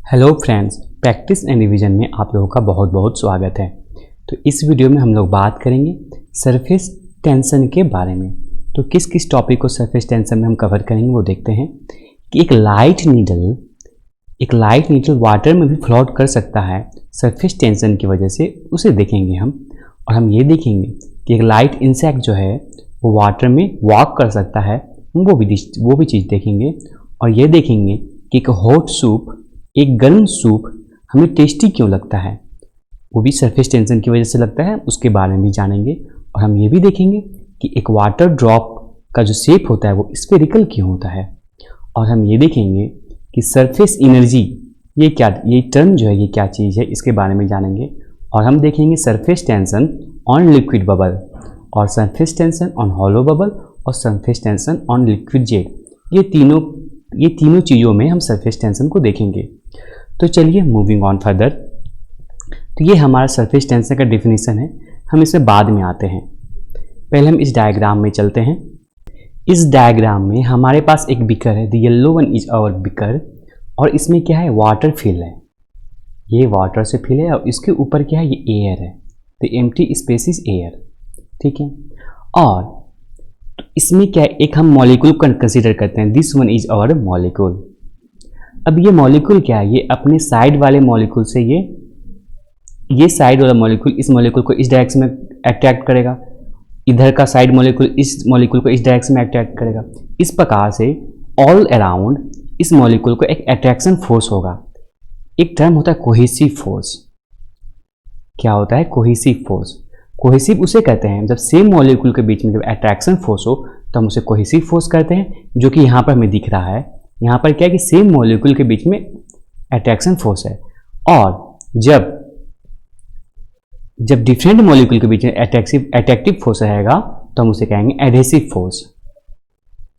Hello friends, practice and revision में आप लोगों का बहुत बहुत स्वागत है। तो इस वीडियो में हम लोग बात करेंगे सरफेस टेंशन के बारे में। तो किस किस टॉपिक को सरफेस टेंशन में हम कवर करेंगे वो देखते हैं कि एक लाइट नीडल वाटर में भी फ्लोट कर सकता है सरफेस टेंशन की वजह से, उसे देखेंगे हम। और हम ये देखेंगे कि एक लाइट इंसेक्ट जो है वो वाटर में वॉक कर सकता है, वो भी चीज़ देखेंगे। और ये देखेंगे कि एक हॉट सूप, एक गर्म सूप हमें टेस्टी क्यों लगता है, वो भी सरफेस टेंशन की वजह से लगता है, उसके बारे में भी जानेंगे। और हम ये भी देखेंगे कि एक वाटर ड्रॉप का जो शेप होता है वो स्फेरिकल क्यों होता है। और हम ये देखेंगे कि सरफेस एनर्जी ये टर्म जो है ये क्या चीज़ है, इसके बारे में जानेंगे। और हम देखेंगे surface tension on liquid bubble, और surface tension on hollow bubble, और surface tension on liquid jet. ये तीनों चीज़ों में हम सरफेस टेंशन को देखेंगे। तो चलिए मूविंग ऑन फर्दर। तो ये हमारा सरफेस टेंशन का डिफिनीशन है, हम इसमें बाद में आते हैं। पहले हम इस डायग्राम में चलते हैं। इस डायग्राम में हमारे पास एक बिकर है, the yellow one is our beaker, और इसमें क्या है, वाटर फिल है। ये वाटर से फिल है और इसके ऊपर क्या है, ये एयर है, the empty space is air. ठीक है। और तो इसमें क्या है, एक हम मॉलिक्यूल को कंसीडर करते हैं, this one is our molecule. अब ये मॉलिक्यूल क्या है, ये अपने साइड वाले मॉलिक्यूल से ये साइड वाला मॉलिक्यूल इस मॉलिक्यूल को इस डायरेक्शन में अट्रैक्ट करेगा, इधर का साइड मॉलिक्यूल इस मॉलिक्यूल को इस डायरेक्शन में अट्रैक्ट करेगा। इस प्रकार से ऑल अराउंड इस मॉलिक्यूल को एक अट्रैक्शन फोर्स होगा। एक टर्म होता है कोहेसिव फोर्स। क्या होता है, कोहेसिव फोर्स। कोहेसिव उसे कहते हैं जब सेम मॉलिक्यूल के बीच में जब अट्रैक्शन फोर्स हो तो हम उसे कोहेसिव फोर्स कहते हैं, जो कि यहाँ पर हमें दिख रहा है। यहाँ पर क्या है कि सेम मॉलिक्यूल के बीच में अट्रैक्शन फोर्स है, और जब डिफरेंट मॉलिक्यूल के बीच में अट्रैक्टिव फोर्स रहेगा तो हम उसे कहेंगे एडहेसिव फोर्स।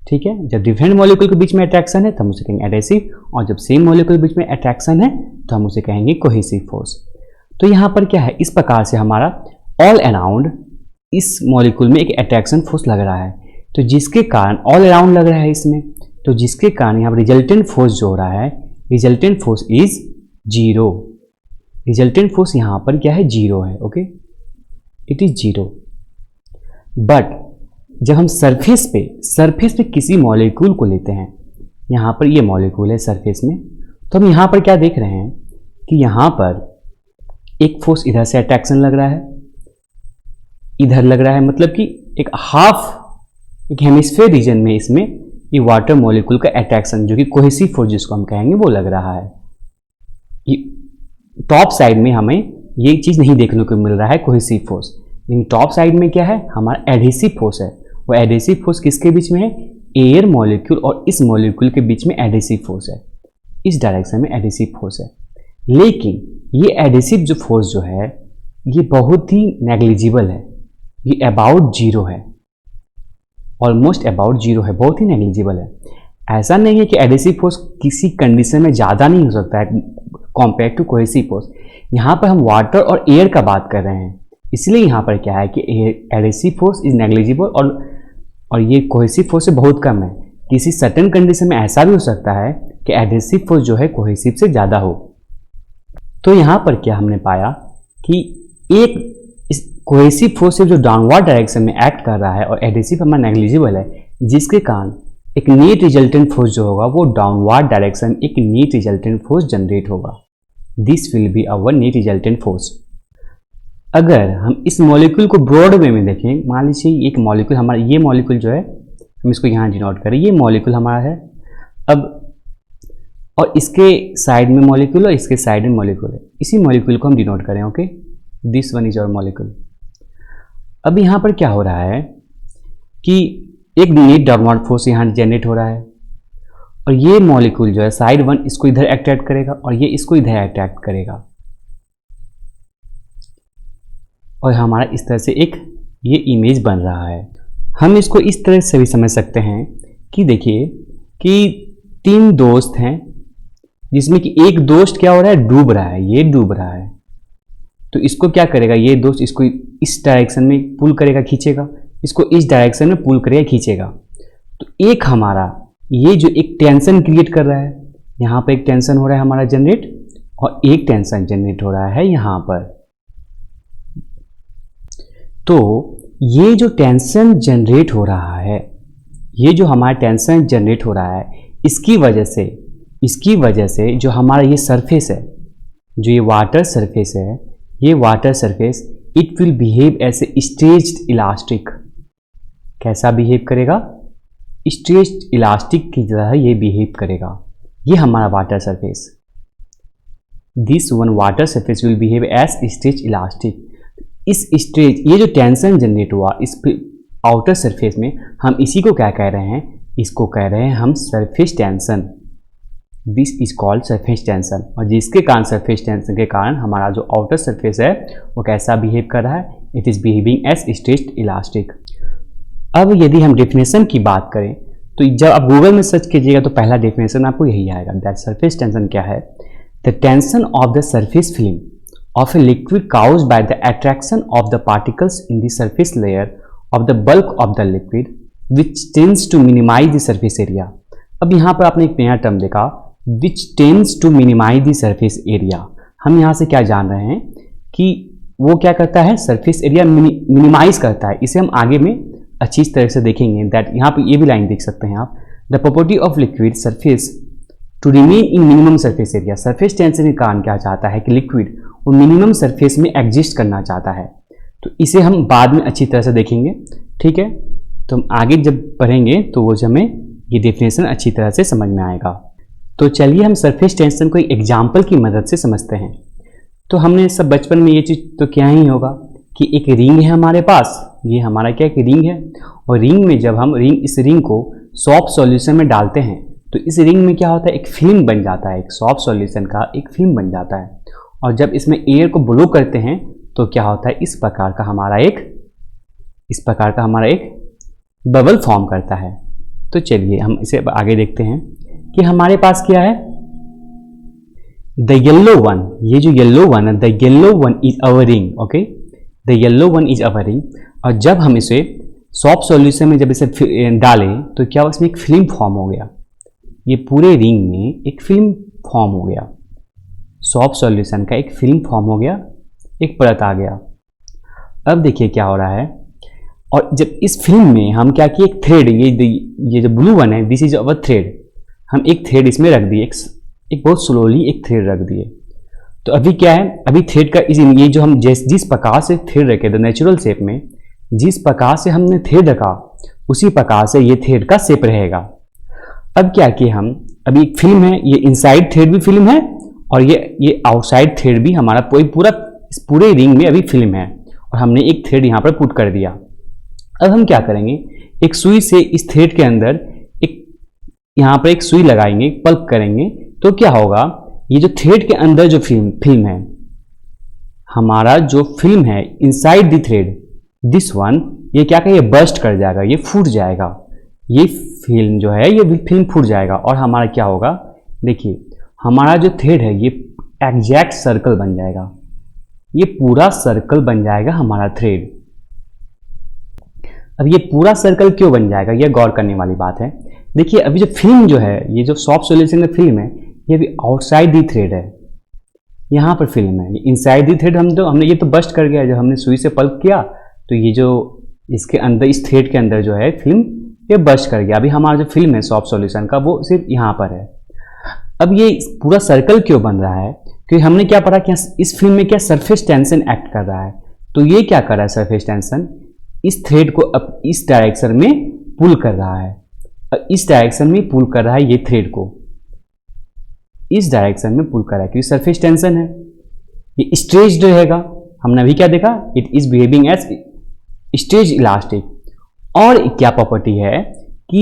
ठीक है। जब डिफरेंट मॉलिक्यूल के बीच में अट्रैक्शन है तो हम उसे कहेंगे एडहेसिव, और जब सेम मॉलिक्यूल के बीच में अट्रैक्शन है तो हम उसे कहेंगे कोहेसिव फोर्स। तो यहाँ पर क्या है, इस प्रकार से हमारा ऑल अराउंड इस मॉलिक्यूल में एक अट्रैक्शन फोर्स लग रहा है, तो जिसके कारण ऑल अराउंड लग रहा है इसमें, तो जिसके कारण यहाँ पर रिजल्टेंट फोर्स जो हो रहा है, resultant force is zero. Resultant force यहाँ पर क्या है, जीरो है। Okay, it is zero. But जब हम सरफेस पे किसी मॉलिक्यूल को लेते हैं, यहाँ पर ये मॉलिक्यूल है सरफेस में, तो हम यहाँ पर क्या देख रहे हैं कि यहाँ पर एक फोर्स इधर से अट्रैक्शन लग रहा है, इधर लग रहा है, मतलब कि एक हेमिस्फीयर रीजन में इसमें ये वाटर मॉलिक्यूल का अट्रैक्शन, जो कि कोहेसिव फोर्स जिसको हम कहेंगे, वो लग रहा है। टॉप साइड में हमें ये चीज़ नहीं देखने को मिल रहा है कोहेसिव फोर्स, लेकिन टॉप साइड में क्या है, हमारा एडहेसिव फोर्स है। वो एडहेसिव फोर्स किसके बीच में है, एयर मॉलिक्यूल और इस मॉलिक्यूल के बीच में एडहेसिव फोर्स है, इस डायरेक्शन में एडहेसिव फोर्स है। लेकिन ये एडहेसिव जो फोर्स जो है ये बहुत ही नेग्लिजिबल है, ये अबाउट जीरो है, ऑलमोस्ट अबाउट जीरो है, बहुत ही नेग्लिजिबल है। ऐसा नहीं है कि एडहेसिव फोर्स किसी कंडीशन में ज़्यादा नहीं हो सकता है कॉम्पेयर टू कोहेसिव फोर्स। यहाँ पर हम वाटर और एयर का बात कर रहे हैं, इसलिए यहाँ पर क्या है कि एडहेसिव फोर्स इज नेग्लिजिबल और ये कोहेसिव फोर्स से बहुत कम है। किसी सर्टेन कंडीशन में ऐसा भी हो सकता है कि एडहेसिव फोर्स जो है कोहेसिव से ज़्यादा हो। तो यहाँ पर क्या हमने पाया कि एक इस कोहेसिव फोर्स से जो डाउनवर्ड डायरेक्शन में एक्ट कर रहा है और एडहेसिव हमारा नेग्लिजिबल है, जिसके कारण एक नेट रिजल्टेंट फोर्स जो होगा वो डाउनवर्ड डायरेक्शन एक नेट रिजल्टेंट फोर्स जनरेट होगा। This will be our net resultant force. अगर हम इस मॉलिक्यूल को ब्रॉड वे में देखें, मान लीजिए एक मॉलिक्यूल हमारा, ये मॉलिक्यूल जो है हम इसको यहाँ डिनोट करें, ये मॉलिक्यूल हमारा है। अब और इसके साइड में मॉलिक्यूल और इसके साइड में मॉलिक्यूल है, इसी मॉलिक्यूल को हम डिनोट करें। Okay, this one is our molecule. अब यहाँ पर क्या हो रहा है कि एक नेट डाउनवर्ड फोर्स यहाँ जनरेट हो रहा है, और ये मॉलिक्यूल जो है साइड वन इसको इधर अट्रैक्ट करेगा और ये इसको इधर अट्रैक्ट करेगा, और हमारा इस तरह से एक ये इमेज बन रहा है। हम इसको इस तरह से भी समझ सकते हैं कि देखिए कि तीन दोस्त हैं, जिसमें कि एक दोस्त क्या हो रहा है, डूब रहा है, ये डूब रहा है, तो इसको क्या करेगा, ये दोस्त इसको इस डायरेक्शन में पुल करेगा, खींचेगा, इसको इस डायरेक्शन में पुल करेगा, खींचेगा। तो एक हमारा ये जो एक टेंशन क्रिएट कर रहा है, यहाँ पर एक टेंशन हो रहा है हमारा जनरेट, और एक टेंशन जनरेट हो रहा है यहाँ पर। तो ये जो टेंशन जनरेट हो रहा है, ये जो हमारा टेंशन जनरेट हो रहा है, इसकी वजह से जो हमारा ये सरफेस है, जो ये वाटर सरफेस है, ये water surface it will behave as a stretched elastic. कैसा बिहेव करेगा? स्ट्रेच्ड इलास्टिक की तरह ये बिहेव करेगा। ये हमारा water surface, this one water surface will behave as stretched elastic. इस स्ट्रेच, ये जो टेंशन जनरेट हुआ इस आउटर सरफेस में, हम इसी को क्या कह रहे हैं? इसको कह रहे हैं हम surface tension. This is called surface tension. और जिसके कारण, सरफेस टेंशन के कारण हमारा जो आउटर सरफेस है वो कैसा बिहेव कर रहा है? It is behaving as stretched elastic. अब यदि हम डेफिनेशन की बात करें तो जब आप गूगल में सर्च कीजिएगा तो पहला डेफिनेशन आपको यही आएगा। दैट सरफेस टेंशन क्या है? The tension of the surface film of a liquid caused by the attraction of the particles in the surface layer of the bulk of the liquid which tends to minimize the surface area। अब यहाँ पर आपने एक नया term देखा, which tends to minimize the surface area। हम यहाँ से क्या जान रहे हैं कि वो क्या करता है? सरफेस एरिया मिनिमाइज करता है। इसे हम आगे में अच्छी तरह से देखेंगे। दैट यहाँ पर ये भी लाइन देख सकते हैं आप, the property of liquid surface to remain in minimum surface area. Surface tension के कारण क्या चाहता है कि लिक्विड वो मिनिमम सरफेस में एग्जिस्ट करना चाहता है। तो इसे हम बाद में अच्छी तरह से देखेंगे, ठीक है? तो हम आगे जब पढ़ेंगे तो वो हमें ये डेफिनेशन अच्छी तरह से समझ में आएगा। तो चलिए हम सरफेस टेंशन को एक एग्जाम्पल की मदद से समझते हैं। तो हमने सब बचपन में ये चीज़ तो क्या ही होगा कि एक रिंग है हमारे पास, ये हमारा क्या एक रिंग है, और रिंग में जब हम इस रिंग को सॉफ्ट सॉल्यूशन में डालते हैं तो इस रिंग में क्या होता है? एक फिल्म बन जाता है, एक सॉफ्ट सॉल्यूशन का एक फिल्म बन जाता है। और जब इसमें एयर को ब्लो करते हैं तो क्या होता है? इस प्रकार का हमारा एक बबल फॉर्म करता है। तो चलिए हम इसे आगे देखते हैं कि हमारे पास क्या है। द येलो वन, ये जो येलो वन है, the yellow one is our ring. Okay, the yellow one is our ring. और जब हम इसे सॉफ्ट सॉल्यूशन में जब इसे डालें तो क्या उसमें एक फिल्म फॉर्म हो गया। ये पूरे रिंग में एक फिल्म फॉर्म हो गया, सॉफ्ट सॉल्यूशन का एक फिल्म फॉर्म हो गया, एक परत आ गया। अब देखिए क्या हो रहा है। और जब इस फिल्म में हम क्या किए, एक थ्रेड, ये जो ब्लू वन है, दिस इज अवर थ्रेड, हम एक थ्रेड इसमें रख दिए, एक बहुत स्लोली एक थ्रेड रख दिए। तो अभी क्या है, अभी थ्रेड का ये जो हम जिस प्रकार से थ्रेड रखे थे नेचुरल शेप में, जिस प्रकार से हमने थ्रेड रखा उसी प्रकार से ये थ्रेड का शेप रहेगा। अब क्या किए हम, अभी एक फिल्म है, ये इनसाइड थ्रेड भी फिल्म है और ये आउटसाइड थ्रेड भी हमारा इस पूरे रिंग में अभी फिल्म है, और हमने एक थ्रेड यहाँ पर पुट कर दिया। अब हम क्या करेंगे, एक सुई से इस थ्रेड के अंदर यहाँ पर एक सुई लगाएंगे, पल्प करेंगे, तो क्या होगा, ये जो थ्रेड के अंदर जो फिल्म है, हमारा जो फिल्म है inside the thread, this one, ये क्या कहें, ये बर्स्ट कर जाएगा, ये फूट जाएगा, ये फिल्म जो है ये फिल्म फूट जाएगा। और हमारा क्या होगा, देखिए हमारा जो थ्रेड है ये एग्जैक्ट सर्कल बन जाएगा, ये पूरा सर्कल बन जाएगा हमारा थ्रेड। अब ये पूरा सर्कल क्यों बन जाएगा, ये गौर करने वाली बात है। देखिए अभी जो फिल्म जो है, ये जो सॉफ्ट सॉल्यूशन का फिल्म है, ये भी आउटसाइड दी थ्रेड है, यहाँ पर फिल्म है। इनसाइड दी थ्रेड हमने ये तो बस्ट कर गया, जब हमने सुई से पल्प किया तो ये जो इसके अंदर, इस थ्रेड के अंदर जो है फिल्म, ये बस्ट कर गया। अभी हमारा जो फिल्म है सॉफ्ट सॉल्यूशन का वो सिर्फ यहाँ पर है। अब ये पूरा सर्कल क्यों बन रहा है, क्योंकि हमने क्या पढ़ा कि इस फिल्म में क्या सरफेस टेंशन एक्ट कर रहा है। तो ये क्या कर रहा है, सरफेस टेंशन इस थ्रेड को अब इस डायरेक्शन में पुल कर रहा है, इस डायरेक्शन में पुल कर रहा है, ये थ्रेड को इस डायरेक्शन में पुल कर रहा है, क्योंकि सरफेस टेंशन है, ये स्ट्रेच्ड रहेगा। हमने अभी क्या देखा, it is behaving as stretched elastic. और क्या प्रॉपर्टी है कि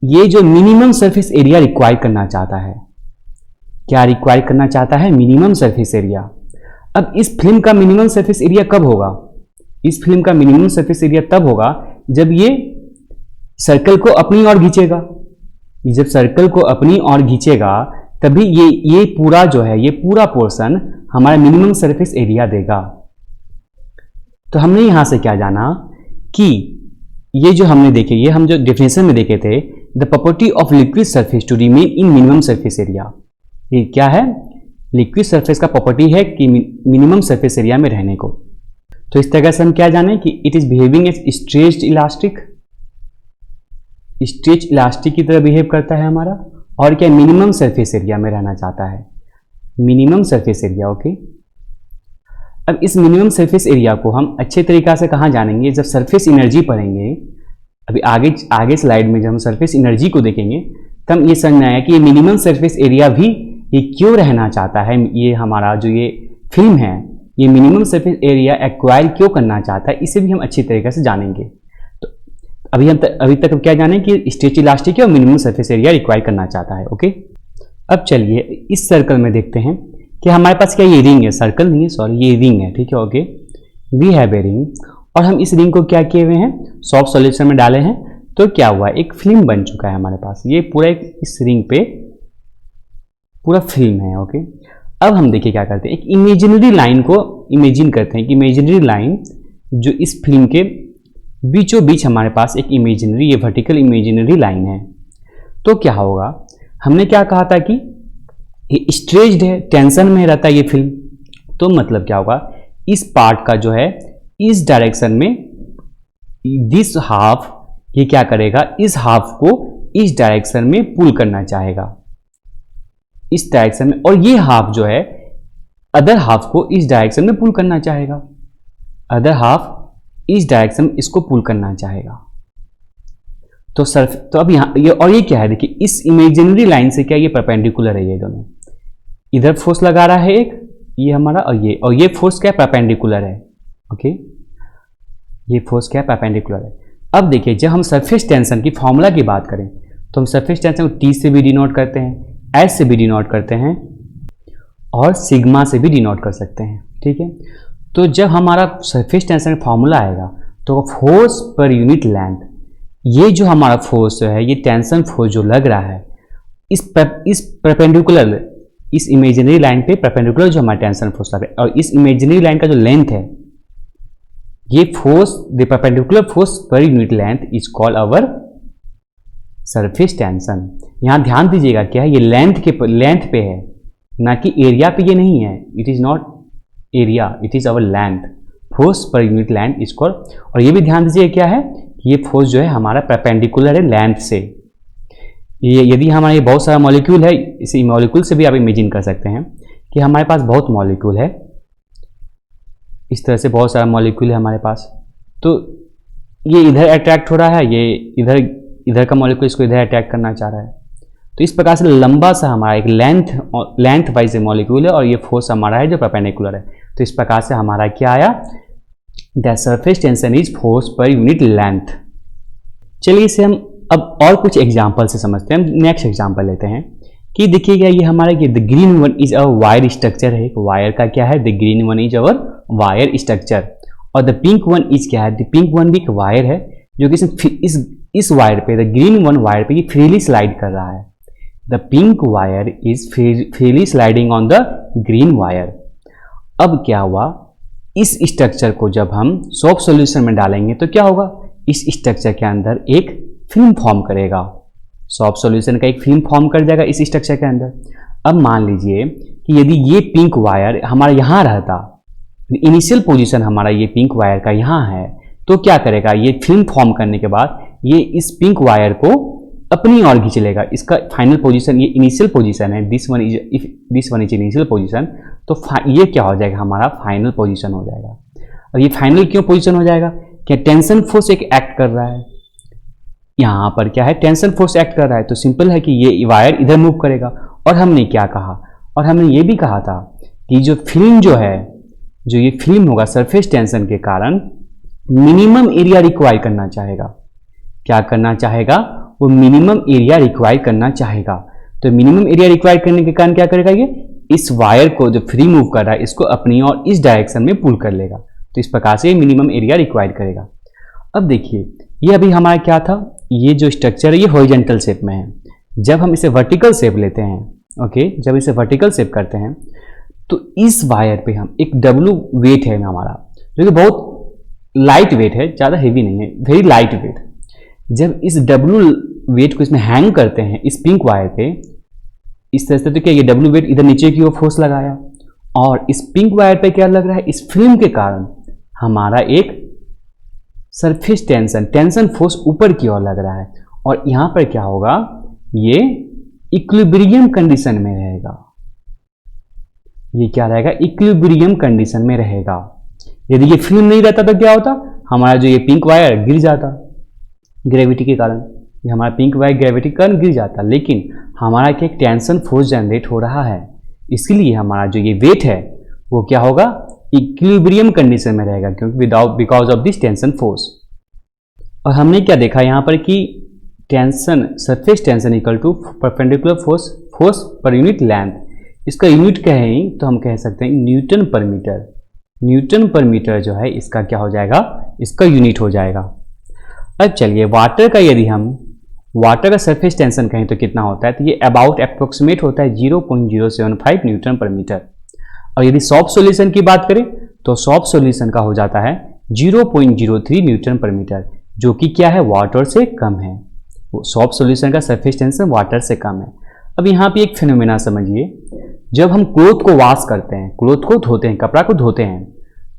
ये जो मिनिमम सरफेस एरिया रिक्वायर करना चाहता है, क्या रिक्वायर करना चाहता है, मिनिमम सरफेस एरिया। अब इस फिल्म का मिनिमम सरफेस एरिया कब होगा, इस फिल्म का मिनिमम सरफेस एरिया तब होगा जब ये सर्कल को अपनी ओर खींचेगा। जब सर्कल को अपनी ओर खींचेगा तभी ये पूरा जो है, ये पूरा पोर्शन हमारा मिनिमम सरफेस एरिया देगा। तो हमने यहां से क्या जाना कि ये जो हमने देखे, ये हम जो डेफिनेशन में देखे थे the property of liquid surface to remain in minimum surface area. ये क्या है? लिक्विड सरफेस का प्रॉपर्टी है कि मिनिमम सरफेस एरिया में रहने को। तो इस तरह से हम क्या जाने कि it is behaving as stretched elastic, stretch elastic की तरह बिहेव करता है हमारा, और क्या मिनिमम सरफेस एरिया में रहना चाहता है, मिनिमम सरफेस एरिया। ओके, अब इस मिनिमम सरफेस एरिया को हम अच्छे तरीका से कहाँ जानेंगे? जब सरफेस एनर्जी पढ़ेंगे। अभी आगे स्लाइड में जब हम सरफेस एनर्जी को देखेंगे तब ये समझ में आया कि ये मिनिमम सरफेस एरिया भी ये क्यों रहना चाहता है। ये हमारा जो ये फिल्म है ये मिनिमम सरफेस एरिया एक्वायर क्यों करना चाहता है, इसे भी हम अच्छी तरीके से जानेंगे। तो अभी तक हम क्या जाने कि स्ट्रेच इलास्टिक है और मिनिमम सरफेस एरिया रिक्वायर करना चाहता है। ओके, अब चलिए इस सर्कल में देखते हैं कि हमारे पास क्या ये रिंग है, सर्कल नहीं है सॉरी, ये रिंग है, ठीक है। Okay, we have a ring, और हम इस रिंग को क्या किए हुए हैं, सॉफ्ट सॉल्यूशन में डाले हैं। तो क्या हुआ, एक फिल्म बन चुका है हमारे पास, ये पूरा इस रिंग पे पूरा फिल्म है। ओके, अब हम देखिए क्या करते हैं, एक इमेजिनरी लाइन को इमेजिन करते हैं कि इमेजिनरी लाइन जो इस फिल्म के बीचों बीच हमारे पास एक इमेजिनरी, ये वर्टिकल इमेजिनरी लाइन है। तो क्या होगा, हमने क्या कहा था कि ये स्ट्रेच्ड है, टेंशन में रहता है ये फिल्म। तो मतलब क्या होगा, इस पार्ट का जो है इस डायरेक्शन में दिस हाफ ये क्या करेगा, इस हाफ को इस डायरेक्शन में पुल करना चाहेगा, इस डायरेक्शन में, और ये हाफ जो है अदर हाफ को इस डायरेक्शन में पुल करना चाहेगा, अदर हाफ इस डायरेक्शन में इसको पुल करना चाहेगा। तो अब यहाँ ये क्या है, देखिए इस इमेजिनरी लाइन से क्या ये परपेंडिकुलर है, ये दोनों इधर फोर्स लगा रहा है एक, ये हमारा, और ये फोर्स क्या परपेंडिकुलर है। ओके, ये फोर्स क्या परपेंडिकुलर है। अब देखिए जब हम सरफेस टेंशन की फॉर्मूला की बात करें तो हम सरफेस टेंशन को T से भी डिनोट करते हैं, S से भी डिनोट करते हैं, और सिग्मा से भी डिनोट कर सकते हैं, ठीक है। तो जब हमारा सरफेस टेंशन का फॉर्मूला आएगा तो फोर्स पर यूनिट लेंथ, ये जो हमारा फोर्स है, ये टेंशन फोर्स जो लग रहा है इस परपेंडिकुलर, इस इमेजिनरी लाइन पे परपेंडिकुलर जो हमारा टेंशन फोर्स लग रहा है, और इस इमेजिनरी लाइन का जो लेंथ है, ये force, the perpendicular force per unit length is called our surface tension. यहां ध्यान दीजिएगा क्या है, ये लेंथ पे है, ना कि एरिया पे ये नहीं है। It is not area, it is our length, force per unit length is called. और ये भी ध्यान दीजिए क्या है कि ये फोर्स जो है हमारा परपेंडिकुलर है लेंथ से। ये यदि हमारा ये बहुत सारा मॉलिक्यूल है, इसी मॉलिक्यूल से भी आप इमेजिन कर सकते हैं कि हमारे पास बहुत मॉलिक्यूल है, इस तरह से बहुत सारा मॉलिक्यूल है हमारे पास। तो ये इधर अट्रैक्ट हो रहा है, ये इधर का मॉलिक्यूल इसको इधर अट्रैक्ट करना चाह रहा है। तो इस प्रकार से लंबा सा हमारा एक लेंथ वाइज मॉलिक्यूल है, और ये फोर्स हमारा है जो परपेंडिकुलर है। तो इस प्रकार से हमारा क्या आया, the surface tension is force per unit length. चलिए इसे हम अब और कुछ एग्जाम्पल से समझते हैं। हम नेक्स्ट एग्जाम्पल लेते हैं कि देखिएगा ये हमारा the green one is our wire structure है, एक वायर का क्या है, the green one is our wire structure, और द पिंक वन इज क्या है, द पिंक वन भी एक वायर है जो कि इस वायर पे, द ग्रीन वन वायर पे ये फ्रीली स्लाइड कर रहा है। The pink wire is freely sliding on the green wire. अब क्या हुआ, इस स्ट्रक्चर को जब हम सॉफ्ट सॉल्यूशन में डालेंगे तो क्या होगा, इस स्ट्रक्चर के अंदर एक फिल्म फॉर्म करेगा, सॉफ्ट सॉल्यूशन का एक फिल्म फॉर्म कर जाएगा इस स्ट्रक्चर के अंदर। अब मान लीजिए कि यदि ये पिंक वायर हमारा यहाँ रहता, इनिशियल पोजीशन हमारा ये पिंक वायर का यहाँ है, तो क्या करेगा, ये फिल्म फॉर्म करने के बाद ये इस पिंक वायर को अपनी ओर खींच लेगा। इसका फाइनल पोजीशन, ये इनिशियल पोजीशन है, this one is initial position, तो ये क्या हो जाएगा, हमारा फाइनल पोजीशन हो जाएगा। और ये फाइनल क्यों पोजीशन हो जाएगा, क्या टेंशन फोर्स एक एक्ट कर रहा है, यहाँ पर क्या है, टेंशन फोर्स एक्ट कर रहा है। तो सिंपल है कि ये वायर इधर मूव करेगा। और हमने क्या कहा, और हमने ये भी कहा था कि जो फिल्म जो है, जो ये फिल्म होगा सरफेस टेंशन के कारण मिनिमम एरिया रिक्वायर करना चाहेगा। क्या करना चाहेगा, वो मिनिमम एरिया रिक्वायर करना चाहेगा। तो मिनिमम एरिया रिक्वायर करने के कारण क्या करेगा, ये इस वायर को जो फ्री मूव कर रहा है इसको अपनी और इस डायरेक्शन में पुल कर लेगा। तो इस प्रकार से मिनिमम एरिया रिक्वायर करेगा। अब देखिए ये अभी हमारा क्या था, ये जो स्ट्रक्चर है ये हॉरिजॉन्टल शेप में है। जब हम इसे वर्टिकल शेप लेते हैं, ओके, जब इसे वर्टिकल शेप करते हैं तो इस वायर पे हम एक W वेट है हमारा, जो कि बहुत लाइट वेट है, ज़्यादा हेवी नहीं है, वेरी लाइट वेट। जब इस W वेट को इसमें हैंग करते हैं इस पिंक वायर पे, इस तरह से, तो क्या ये W वेट इधर नीचे की ओर फोर्स लगाया, और इस पिंक वायर पे क्या लग रहा है, इस फिल्म के कारण हमारा एक सरफेस टेंशन फोर्स ऊपर की ओर लग रहा है, और यहां पर क्या होगा, ये इक्विलिब्रियम कंडीशन में रहेगा। ये क्या रहेगा, इक्विलिब्रियम कंडीशन में रहेगा। यदि ये फिल्म नहीं रहता तो क्या होता, हमारा जो ये पिंक वायर गिर जाता ग्रेविटी के कारण, ये हमारा पिंक वायर ग्रेविटी के कारण गिर जाता। लेकिन हमारा क्या, एक टेंशन फोर्स जनरेट हो रहा है, इसलिए हमारा जो ये वेट है वो क्या होगा, इक्विलिब्रियम कंडीशन में रहेगा, क्योंकि without because of this tension force. और हमने क्या देखा यहाँ पर कि tension, surface tension equal to perpendicular force per unit length. इसका यूनिट कहें तो हम कह सकते हैं न्यूटन पर मीटर। न्यूटन पर मीटर जो है इसका क्या हो जाएगा, इसका यूनिट हो जाएगा। अब चलिए वाटर का, यदि हम वाटर का सरफेस टेंशन कहें तो कितना होता है, तो ये अबाउट अप्रोक्सीमेट होता है 0.075 न्यूटन पर मीटर। और यदि सॉफ्ट सॉल्यूशन की बात करें तो सॉफ्ट सॉल्यूशन का हो जाता है 0.03 न्यूटन पर मीटर, जो कि क्या है, वाटर से कम है। सॉफ्ट सॉल्यूशन का सरफेस टेंशन वाटर से कम है। अब यहाँ पे एक फिनोमेना समझिए, जब हम क्लोथ को वॉश करते हैं, क्लोथ को धोते हैं, कपड़ा को धोते हैं,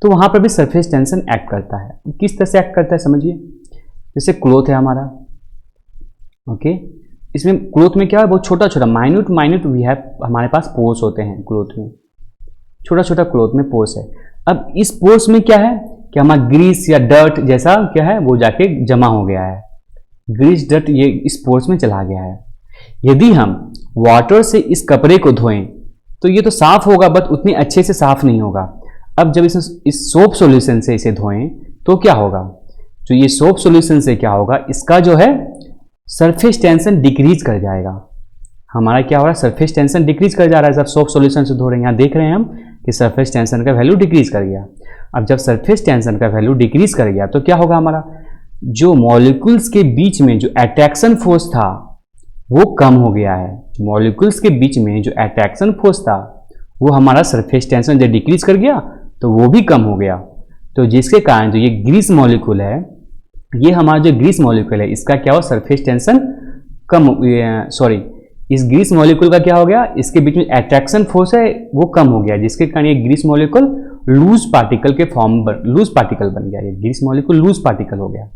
तो वहां पर भी सरफेस टेंशन एक्ट करता है। किस तरह से एक्ट करता है समझिए, जैसे क्लोथ है हमारा, ओके, इसमें क्लोथ में क्या है, बहुत छोटा छोटा माइन्यूट वी हैव, हमारे पास पोर्स होते हैं क्लोथ में, छोटा छोटा क्लोथ में पोर्स है। अब इस पोर्स में क्या है कि हमारा ग्रीस या डर्ट जैसा क्या है वो जाके जमा हो गया है, ग्रीस डर्ट ये इस पोर्स में चला गया है। यदि हम वाटर से इस कपड़े को धोएं तो ये तो साफ होगा, बट उतनी अच्छे से साफ नहीं होगा। अब जब इस सोप सॉल्यूशन से इसे धोएं तो क्या होगा, जो ये सोप सॉल्यूशन से क्या होगा, इसका जो है सरफेस टेंशन डिक्रीज कर जाएगा। हमारा क्या हो रहा है, सरफेस टेंशन डिक्रीज कर जा रहा है जब सोप सॉल्यूशन से धो रहे हैं। यहाँ देख रहे हैं हम कि सरफेस टेंशन का वैल्यू डिक्रीज कर गया। अब जब सरफेस टेंशन का वैल्यू डिक्रीज कर गया तो क्या होगा, हमारा जो मॉलिक्यूल्स के बीच में जो अट्रैक्शन फोर्स था वो कम हो गया है। मॉलिक्यूल्स के बीच में जो अट्रैक्शन फोर्स था वो हमारा सरफेस टेंशन जब डिक्रीज कर गया तो वो भी कम हो गया। तो जिसके कारण जो ये ग्रीस मॉलिक्यूल है, ये हमारा जो ग्रीस मॉलिक्यूल है इसका क्या हो, सरफेस टेंशन कम, सॉरी, इस ग्रीस मॉलिक्यूल का क्या हो गया, इसके बीच में अट्रैक्शन फोर्स है वो कम हो गया, जिसके कारण ये ग्रीस मॉलिक्यूल लूज पार्टिकल के फॉर्म पर लूज पार्टिकल बन गया। ये ग्रीस मॉलिक्यूल लूज पार्टिकल हो गया।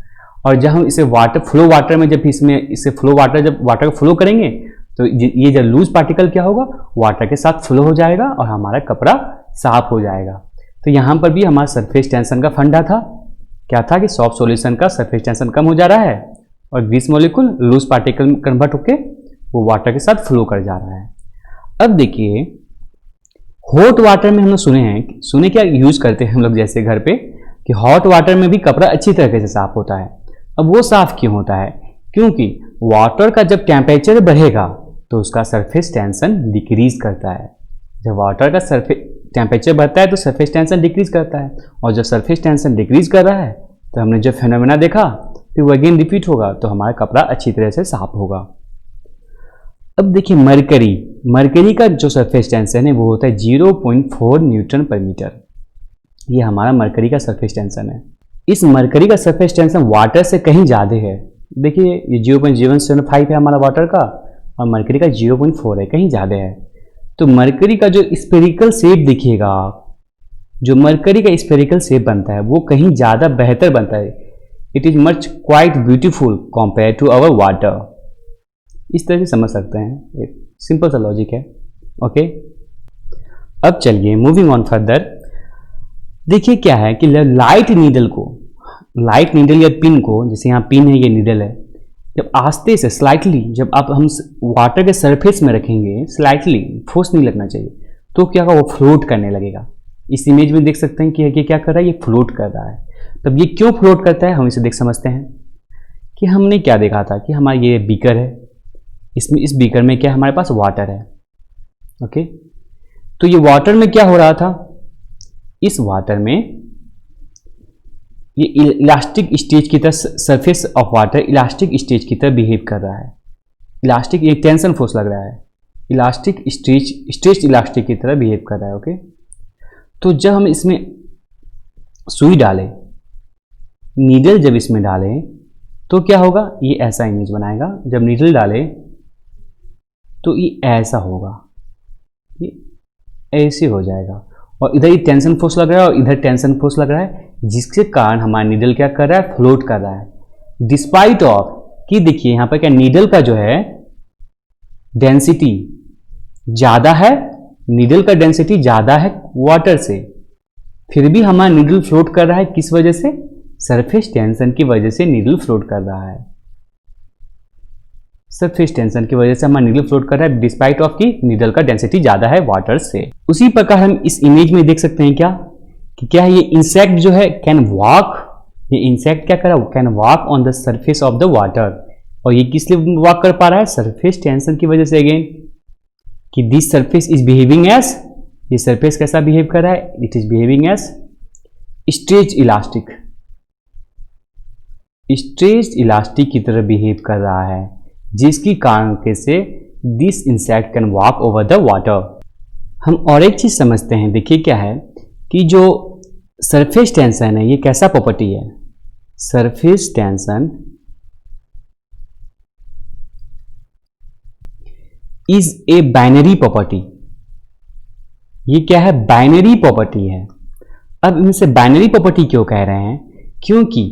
और जब हम इसे वाटर में जब इसमें इसे जब वाटर को फ्लो करेंगे तो ये जब लूज पार्टिकल क्या होगा, वाटर के साथ फ्लो हो जाएगा और हमारा कपड़ा साफ हो जाएगा। तो यहाँ पर भी हमारा सरफेस टेंशन का फंडा था, क्या था कि सॉफ्ट सॉल्यूशन का सरफेस टेंशन कम हो जा रहा है और ग्रीस मॉलिक्यूल लूज पार्टिकल में कन्वर्ट होके वो वाटर के साथ फ्लो कर जा रहा है। अब देखिए हॉट वाटर में हम लोग सुने क्या यूज करते हैं हम लोग जैसे घर पे, कि हॉट वाटर में भी कपड़ा अच्छी तरीके से साफ होता है। अब वो साफ क्यों होता है, क्योंकि वाटर का जब टेम्परेचर बढ़ेगा तो उसका सरफेस टेंशन डिक्रीज करता है। जब वाटर का सरफेस टेम्परेचर बढ़ता है तो सरफेस टेंशन डिक्रीज करता है, और जब सरफेस टेंशन डिक्रीज कर रहा है तो हमने जो फेनोमेना देखा फिर वो अगेन रिपीट होगा, तो हमारा कपड़ा अच्छी तरह से साफ होगा। अब देखिए मरकरी का जो सरफेस टेंशन है वो होता है 0.4 न्यूटन पर मीटर। ये हमारा मरकरी का सरफेस टेंशन है। इस मरकरी का सरफेस टेंशन वाटर से कहीं ज़्यादा है। देखिए ये 0.075 है हमारा वाटर का, और मरकरी का 0.4 है, कहीं ज़्यादा है। तो मरकरी का जो स्फेरिकल शेप दिखिएगा, जो मरकरी का स्फेरिकल शेप बनता है वो कहीं ज़्यादा बेहतर बनता है। It is much quite beautiful compare to our water. इस तरह से समझ सकते हैं, एक सिंपल सा लॉजिक है। ओके, अब चलिए मूविंग ऑन फर्दर। देखिए क्या है कि लाइट नीडल या पिन को, जैसे यहाँ पिन है, ये नीडल है, जब आस्ते से स्लाइटली जब हम वाटर के सरफेस में रखेंगे, स्लाइटली फोर्स नहीं लगना चाहिए, तो क्या होगा, वो फ्लोट करने लगेगा। इस इमेज में देख सकते हैं कि ये क्या कर रहा है, ये फ्लोट कर रहा है। तब ये क्यों फ्लोट करता है हम इसे देख समझते हैं। कि हमने क्या देखा था कि हमारा ये बीकर है, इसमें इस बीकर में क्या हमारे पास वाटर है। ओके, तो ये वाटर में क्या हो रहा था, इस वाटर में ये इलास्टिक स्टेज की तरह, surface of water elastic stage की तरह बिहेव कर रहा है। इलास्टिक, ये टेंशन फोर्स लग रहा है, इलास्टिक स्ट्रेच इलास्टिक की तरह बिहेव कर रहा है। ओके, तो जब हम इसमें सुई डालें, नीडल जब इसमें डालें तो क्या होगा, ये ऐसा इमेज बनाएगा। जब नीडल डाले तो ये ऐसा होगा, ये ऐसे हो जाएगा, और इधर ये टेंशन फोर्स लग रहा है और इधर टेंशन फोर्स लग रहा है, जिसके कारण हमारा नीडल क्या कर रहा है, फ्लोट कर रहा है डिस्पाइट ऑफ कि देखिए यहाँ पर क्या नीडल का जो है डेंसिटी ज़्यादा है, नीडल का डेंसिटी ज़्यादा है वाटर से, फिर भी हमारा नीडल फ्लोट कर रहा है। किस वजह से, सरफेस टेंशन की वजह से नीडल फ्लोट कर रहा है। सरफेस टेंशन की वजह से हमारा नीडल फ्लोट कर रहा है डिस्पाइट ऑफ कि नीडल का डेंसिटी ज़्यादा है वाटर से। उसी प्रकार हम इस इमेज में देख सकते हैं क्या कि क्या है, ये इंसेक्ट जो है कैन वॉक, ये इंसेक्ट क्या कर रहा है, can walk on the surface of the water. और ये किस लिए वॉक कर पा रहा है, सरफेस टेंशन की वजह से। अगेन कि this surface is behaving as, ये सरफेस कैसा बिहेव कर रहा है, it is behaving as stretch elastic, stretch elastic की तरह बिहेव कर रहा है, जिसकी कारण से this insect can walk over the water. हम और एक चीज समझते हैं, देखिए क्या है कि जो सरफेस टेंशन है ये कैसा प्रॉपर्टी है, surface tension is a binary property. ये क्या है, बाइनरी प्रॉपर्टी है। अब इनसे बाइनरी प्रॉपर्टी क्यों कह रहे हैं, क्योंकि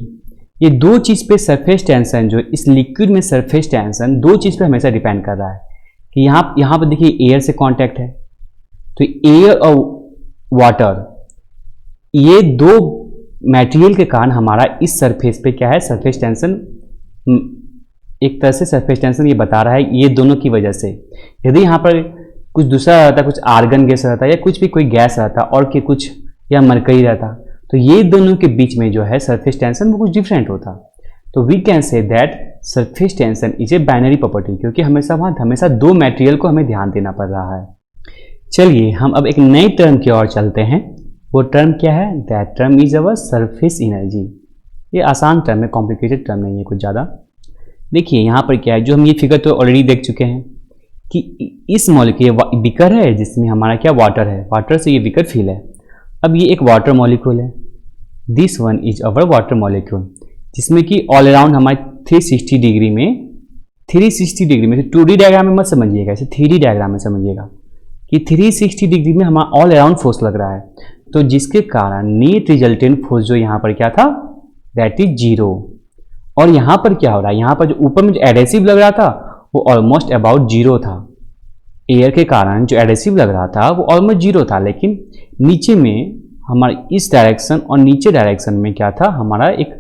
ये दो चीज पे सरफेस टेंशन, जो इस लिक्विड में सरफेस टेंशन दो चीज पे हमेशा डिपेंड कर रहा है। कि यहां पर देखिए एयर से कांटेक्ट है, तो एयर और वाटर, ये दो मटेरियल के कारण हमारा इस सरफेस पे क्या है, सरफेस टेंशन, एक तरह से सरफेस टेंशन ये बता रहा है ये दोनों की वजह से। यदि यहाँ पर कुछ दूसरा रहता, कुछ आर्गन गैस रहता या कुछ भी कोई गैस रहता और कि कुछ या मरकरी रहता, तो ये दोनों के बीच में जो है सरफेस टेंशन वो कुछ डिफरेंट होता। तो we can say that surface tension is a binary property, क्योंकि हमेशा दो मटेरियल को हमें ध्यान देना पड़ रहा है। चलिए हम अब एक नई टर्म की ओर चलते हैं। वो टर्म क्या है, that term is our surface energy. ये आसान टर्म है, कॉम्प्लिकेटेड टर्म नहीं है कुछ ज़्यादा। देखिए यहाँ पर क्या है, जो हम ये फिगर तो ऑलरेडी देख चुके हैं कि इस मॉलिक्यूल बीकर है जिसमें हमारा क्या वाटर है, वाटर से ये बीकर फिल है। अब ये एक वाटर मॉलिक्यूल है, this one is our water molecule, जिसमें कि ऑल अराउंड हमारे 360 डिग्री में 2D डायग्राम में मत समझिएगा, इसे 3D डायग्राम में समझिएगा कि 360 डिग्री में हमारा ऑल अराउंड फोर्स लग रहा है। तो जिसके कारण नेट रिजल्टेंट फोर्स जो यहाँ पर क्या था, दैट इज 0। और यहाँ पर क्या हो रहा है, यहाँ पर जो ऊपर में जो एडेसिव लग रहा था वो ऑलमोस्ट अबाउट 0 था। एयर के कारण जो एडेसिव लग रहा था वो ऑलमोस्ट 0 था, लेकिन नीचे में हमारे इस डायरेक्शन और नीचे डायरेक्शन में क्या था, हमारा एक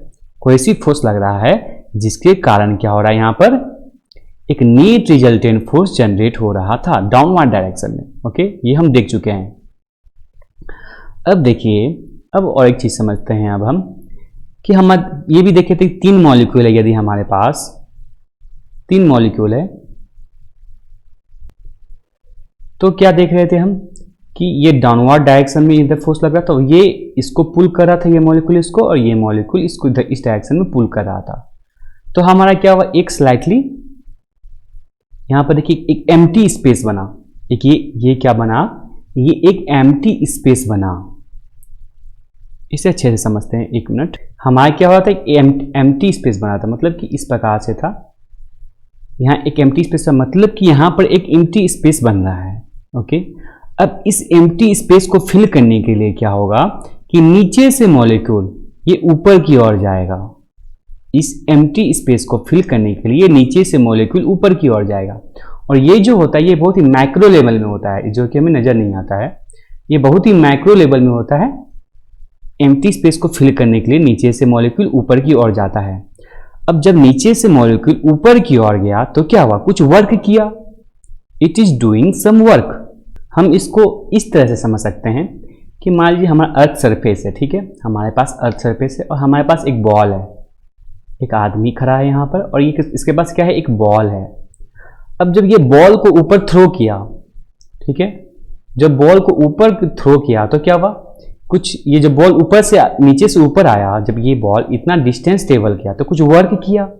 कोहेसिव फोर्स लग रहा है, जिसके कारण क्या हो रहा है, यहाँ पर एक नेट रिजल्टेंट फोर्स जनरेट हो रहा था डाउनवर्ड डायरेक्शन में। ओके, ये हम देख चुके हैं। अब देखिए, अब और एक चीज समझते हैं अब हम कि हम ये भी देखे थे 3 मॉलिक्यूल है, यदि हमारे पास 3 मॉलिक्यूल है तो क्या देख रहे थे हम कि ये डाउनवर्ड डायरेक्शन में इधर फोर्स लग रहा था, तो ये इसको पुल कर रहा था, ये मॉलिक्यूल इसको, और ये मॉलिक्यूल इसको इधर इस डायरेक्शन में पुल कर रहा था। तो हमारा क्या हुआ, एक स्लाइटली यहां पर देखिए एक एम्प्टी स्पेस बना, एक ये क्या बना, ये एक एम्प्टी स्पेस बना। इसे अच्छे से समझते हैं, एक मिनट। हमारा क्या हुआ था, एम्प्टी स्पेस बना था, मतलब कि इस प्रकार से था, यहाँ एक एम्प्टी स्पेस का मतलब कि यहाँ पर एक एम्प्टी स्पेस बन रहा है। ओके, अब इस एम्प्टी स्पेस को फिल करने के लिए क्या होगा कि नीचे से मॉलिक्यूल ये ऊपर की ओर जाएगा। इस एम्प्टी स्पेस को फिल करने के लिए नीचे से मॉलिक्यूल ऊपर की ओर जाएगा, और ये जो होता है ये बहुत ही मैक्रो लेवल में होता है, जो कि हमें नजर नहीं आता है। ये बहुत ही मैक्रो लेवल में होता है। एम्प्टी स्पेस को फिल करने के लिए नीचे से मॉलिक्यूल ऊपर की ओर जाता है। अब जब नीचे से मॉलिक्यूल ऊपर की ओर गया तो क्या हुआ, कुछ वर्क किया, it is doing some work. हम इसको इस तरह से समझ सकते हैं कि मान लीजिए हमारा अर्थ सरफेस है, ठीक है, हमारे पास अर्थ सरफेस है और हमारे पास एक बॉल है, एक आदमी खड़ा है यहाँ पर, और ये इसके पास क्या है, एक बॉल है। अब जब ये बॉल को ऊपर थ्रो किया, ठीक है, जब बॉल को ऊपर थ्रो किया तो क्या हुआ, कुछ ये जब बॉल ऊपर से नीचे से ऊपर आया, जब ये बॉल इतना डिस्टेंस ट्रेवल किया तो कुछ वर्क किया,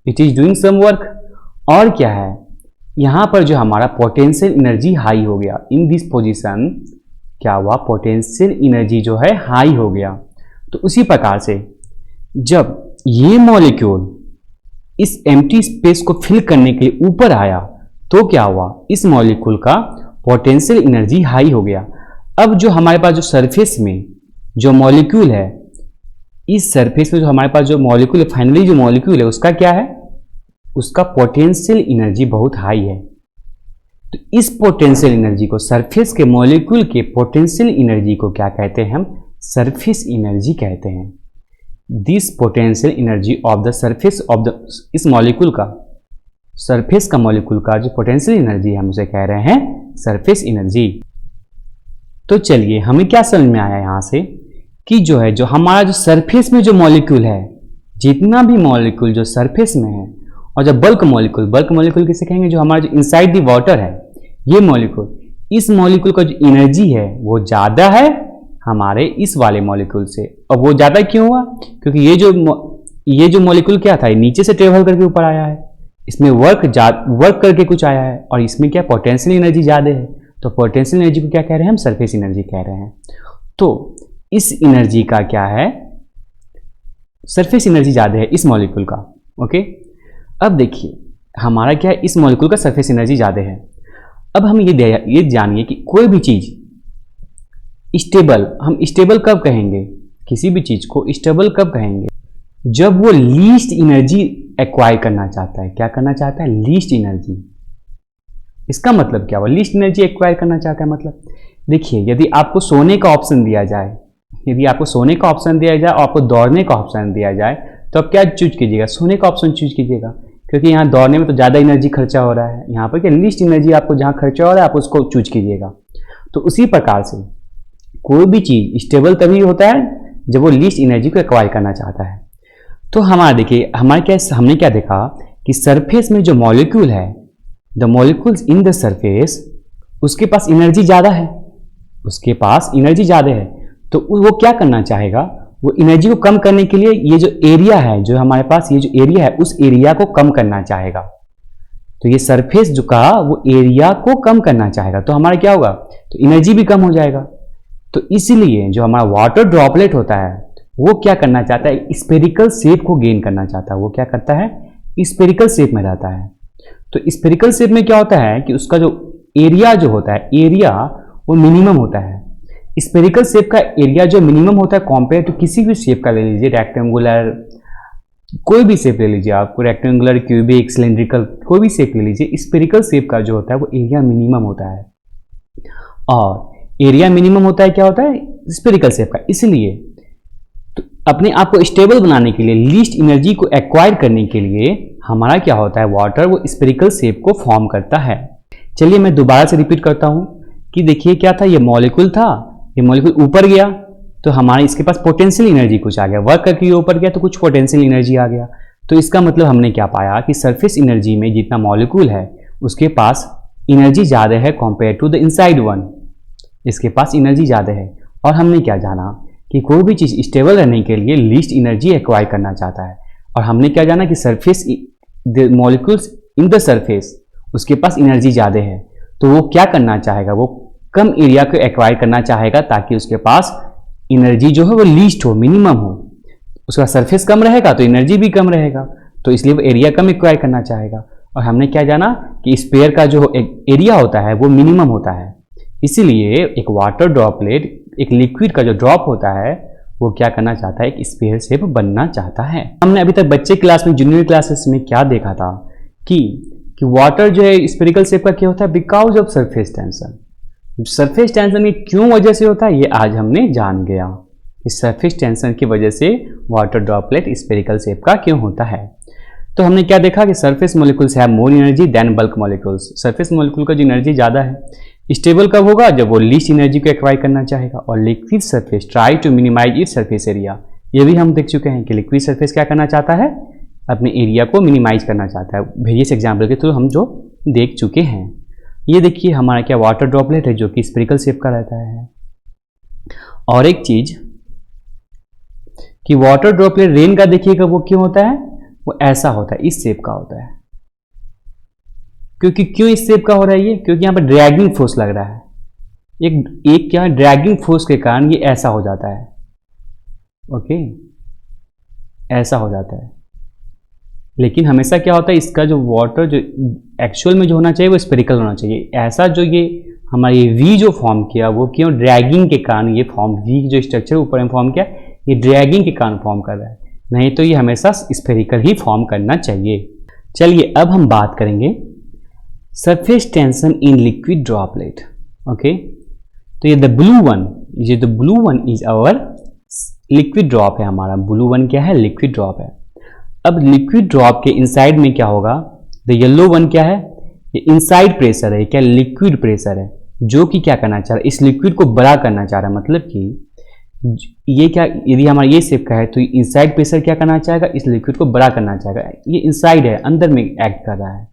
it is doing some work. और क्या है, यहाँ पर जो हमारा पोटेंशियल एनर्जी हाई हो गया, इन दिस पोजीशन क्या हुआ, पोटेंशियल एनर्जी जो है हाई हो गया। तो उसी प्रकार से जब ये मॉलिक्यूल इस एम्प्टी स्पेस को फिल करने के लिए ऊपर आया तो क्या हुआ, इस मॉलिक्यूल का पोटेंशियल एनर्जी हाई हो गया। अब जो हमारे पास जो सरफेस में जो मॉलिक्यूल है, इस सरफेस में जो हमारे पास जो मॉलिक्यूल है, फाइनली जो मॉलिक्यूल है उसका क्या है, उसका पोटेंशियल एनर्जी बहुत हाई है। तो इस पोटेंशियल एनर्जी को, सरफेस के मॉलिक्यूल के पोटेंशियल एनर्जी को क्या कहते हैं हम, सरफेस एनर्जी कहते हैं। This potential energy of the surface of the, इस मॉलिक्यूल का, सरफेस का मॉलिक्यूल का जो पोटेंशियल एनर्जी है हम उसे कह रहे हैं सरफेस एनर्जी। तो चलिए हमें क्या समझ में आया यहां से कि जो है, जो हमारा जो सरफेस में जो मॉलिक्यूल है, जितना भी मॉलिक्यूल जो सरफेस में है, और जो बल्क मॉलिक्यूल किसे कहेंगे, जो हमारा जो इनसाइड द वाटर है ये मॉलिक्यूल, इस मॉलिक्यूल का जो एनर्जी है वो ज़्यादा है हमारे इस वाले मॉलिक्यूल से। और वो ज़्यादा क्यों हुआ, क्योंकि ये जो मॉलिक्यूल क्या था, ये नीचे से ट्रेवल करके ऊपर आया है, इसमें वर्क करके कुछ आया है, और इसमें क्या पोटेंशियल एनर्जी ज़्यादा है। तो पोटेंशियल एनर्जी को क्या कह रहे हैं हम, सरफेस एनर्जी कह रहे हैं। तो इस एनर्जी का क्या है, सरफेस एनर्जी ज़्यादा है इस मॉलिक्यूल का। ओके, अब देखिए हमारा क्या है, इस मॉलिक्यूल का सरफेस एनर्जी ज़्यादा है। अब हम ये जानिए कि कोई भी चीज़ स्टेबल, हम स्टेबल कब कहेंगे, किसी भी चीज़ को स्टेबल कब कहेंगे, जब वो लीस्ट एनर्जी एक्वायर करना चाहता है। क्या करना चाहता है, लीस्ट एनर्जी। इसका मतलब क्या हुआ, लीस्ट एनर्जी एक्वायर करना चाहता है, मतलब देखिए यदि आपको सोने का ऑप्शन दिया जाए, और आपको दौड़ने का ऑप्शन दिया जाए, तो आप क्या चूज कीजिएगा, सोने का ऑप्शन चूज कीजिएगा, क्योंकि यहाँ दौड़ने में तो ज़्यादा एनर्जी खर्चा हो रहा है। यहाँ पर क्या लीस्ट एनर्जी आपको जहाँ खर्चा हो रहा है आप उसको चूज कीजिएगा। तो उसी प्रकार से कोई भी चीज़ स्टेबल तभी होता है जब वो लीस्ट एनर्जी को एक्वायर करना चाहता है। तो हमारा देखिए, हमने क्या देखा कि सरफेस में जो मॉलिक्यूल है, the molecules in the surface, उसके पास एनर्जी ज़्यादा है, तो वो क्या करना चाहेगा, वो एनर्जी को कम करने के लिए ये जो एरिया है, जो हमारे पास ये जो एरिया है, उस एरिया को कम करना चाहेगा। तो ये सरफेस जो का वो एरिया को कम करना चाहेगा, तो हमारा क्या होगा, तो एनर्जी भी कम हो जाएगा। तो इसलिए जो हमारा वाटर ड्रॉपलेट होता है वो क्या करना चाहता है, स्फेरिकल शेप को गेन करना चाहता है। वो क्या करता है, स्फेरिकल शेप में रहता है। तो स्फेरिकल शेप में क्या होता है कि उसका जो एरिया जो होता है, एरिया वो मिनिमम होता है। स्फेरिकल शेप का एरिया जो मिनिमम होता है कंपेयर टू किसी भी शेप का ले लीजिए, रेक्टेंगुलर, कोई भी शेप ले लीजिए आप, रेक्टेंगुलर, क्यूबिक, सिलेंड्रिकल, कोई भी शेप ले लीजिए, स्फेरिकल शेप का जो होता है वो एरिया मिनिमम होता है। और एरिया मिनिमम होता है, क्या होता है, स्फेरिकल शेप का। इसलिए तो अपने आप को स्टेबल बनाने के लिए, लीस्ट एनर्जी को एक्वायर करने के लिए हमारा क्या होता है, वाटर वो स्फेरिकल शेप को फॉर्म करता है। चलिए मैं दोबारा से रिपीट करता हूं कि देखिए क्या था, ये मॉलिक्यूल था, ये मॉलिक्यूल ऊपर गया तो हमारे इसके पास पोटेंशियल एनर्जी कुछ आ गया, वर्क करके ये ऊपर गया तो कुछ पोटेंशियल एनर्जी आ गया। तो इसका मतलब हमने क्या पाया कि सरफेस एनर्जी में जितना मॉलिक्यूल है उसके पास एनर्जी ज़्यादा है compare to the inside one, इसके पास एनर्जी ज़्यादा है। और हमने क्या जाना कि कोई भी चीज़ स्टेबल रहने के लिए लीस्ट एनर्जी एक्वायर करना चाहता है। और हमने क्या जाना कि surface, the molecules in the surface, उसके पास एनर्जी ज़्यादा है, तो वो क्या करना चाहेगा, वो कम एरिया को एक्वायर करना चाहेगा ताकि उसके पास एनर्जी जो है वो लीस्ट हो, मिनिमम हो। उसका सरफेस कम रहेगा तो एनर्जी भी कम रहेगा, तो इसलिए वो एरिया कम एक्वायर करना चाहेगा। और हमने क्या जाना कि स्फीयर का जो एरिया होता है वो मिनिमम होता है। इसीलिए एक वाटर ड्रॉपलेट, एक लिक्विड का जो ड्रॉप होता है वो क्या करना चाहता है, एक स्फीयर शेप बनना चाहता है। हमने अभी तक बच्चे क्लास में, जूनियर क्लासेस में क्या देखा था कि वाटर जो है स्फीयरिकल शेप का क्या होता है, because of surface tension. Surface tension ये क्यों वजह से होता है ये आज हमने जान गया। इस सरफेस टेंशन की वजह से वाटर ड्रॉपलेट स्फेरिकल शेप का क्यों होता है। तो हमने क्या देखा कि surface molecules have more energy than bulk molecules. Surface molecule का जो एनर्जी ज़्यादा है, स्टेबल कब होगा, जब वो लीस्ट एनर्जी को एक्वायर करना चाहेगा। और liquid surface try to minimize its surface area, ये भी हम देख चुके हैं कि लिक्विड सरफेस क्या करना चाहता है, अपने एरिया को मिनिमाइज करना चाहता है। वेरियस एग्जाम्पल के थ्रू हम जो देख चुके हैं। ये देखिए हमारा क्या वाटर ड्रॉपलेट है जो कि स्फेरिकल शेप का रहता है। और एक चीज कि वाटर ड्रॉपलेट रेन का देखिएगा वो क्यों होता है, वो ऐसा होता है, इस शेप का होता है। क्योंकि क्यों इस शेप का हो रहा है ये, क्योंकि यहाँ पर ड्रैगिंग फोर्स लग रहा है। एक क्या ड्रैगिंग फोर्स के कारण ये ऐसा हो जाता है। ओके, ऐसा हो जाता है। लेकिन हमेशा क्या होता है, इसका जो वाटर जो एक्चुअल में जो होना चाहिए वो स्पेरिकल होना चाहिए। ऐसा जो ये हमारा ये वी जो फॉर्म किया वो क्यों, ड्रैगिंग के कारण ये फॉर्म, वी जो स्ट्रक्चर ऊपर में फॉर्म किया ये ड्रैगिंग के कारण फॉर्म कर रहा है, नहीं तो ये हमेशा स्पेरिकल ही फॉर्म करना चाहिए। चलिए अब हम बात करेंगे surface tension in liquid droplet. Okay, तो ये द ब्लू वन, ये the blue one is our liquid drop है, हमारा ब्लू वन क्या है, लिक्विड ड्रॉप है। अब लिक्विड ड्रॉप के इनसाइड में क्या होगा, द येलो वन क्या है, ये इनसाइड प्रेशर है, क्या लिक्विड प्रेशर है, जो कि क्या करना चाह रहा है, इस लिक्विड को बड़ा करना चाह रहा है। मतलब कि ये क्या, यदि हमारा ये शेप का है तो इनसाइड प्रेशर क्या करना चाहेगा, इस लिक्विड को बड़ा करना चाहेगा। ये इनसाइड है, अंदर में एक्ट कर रहा है,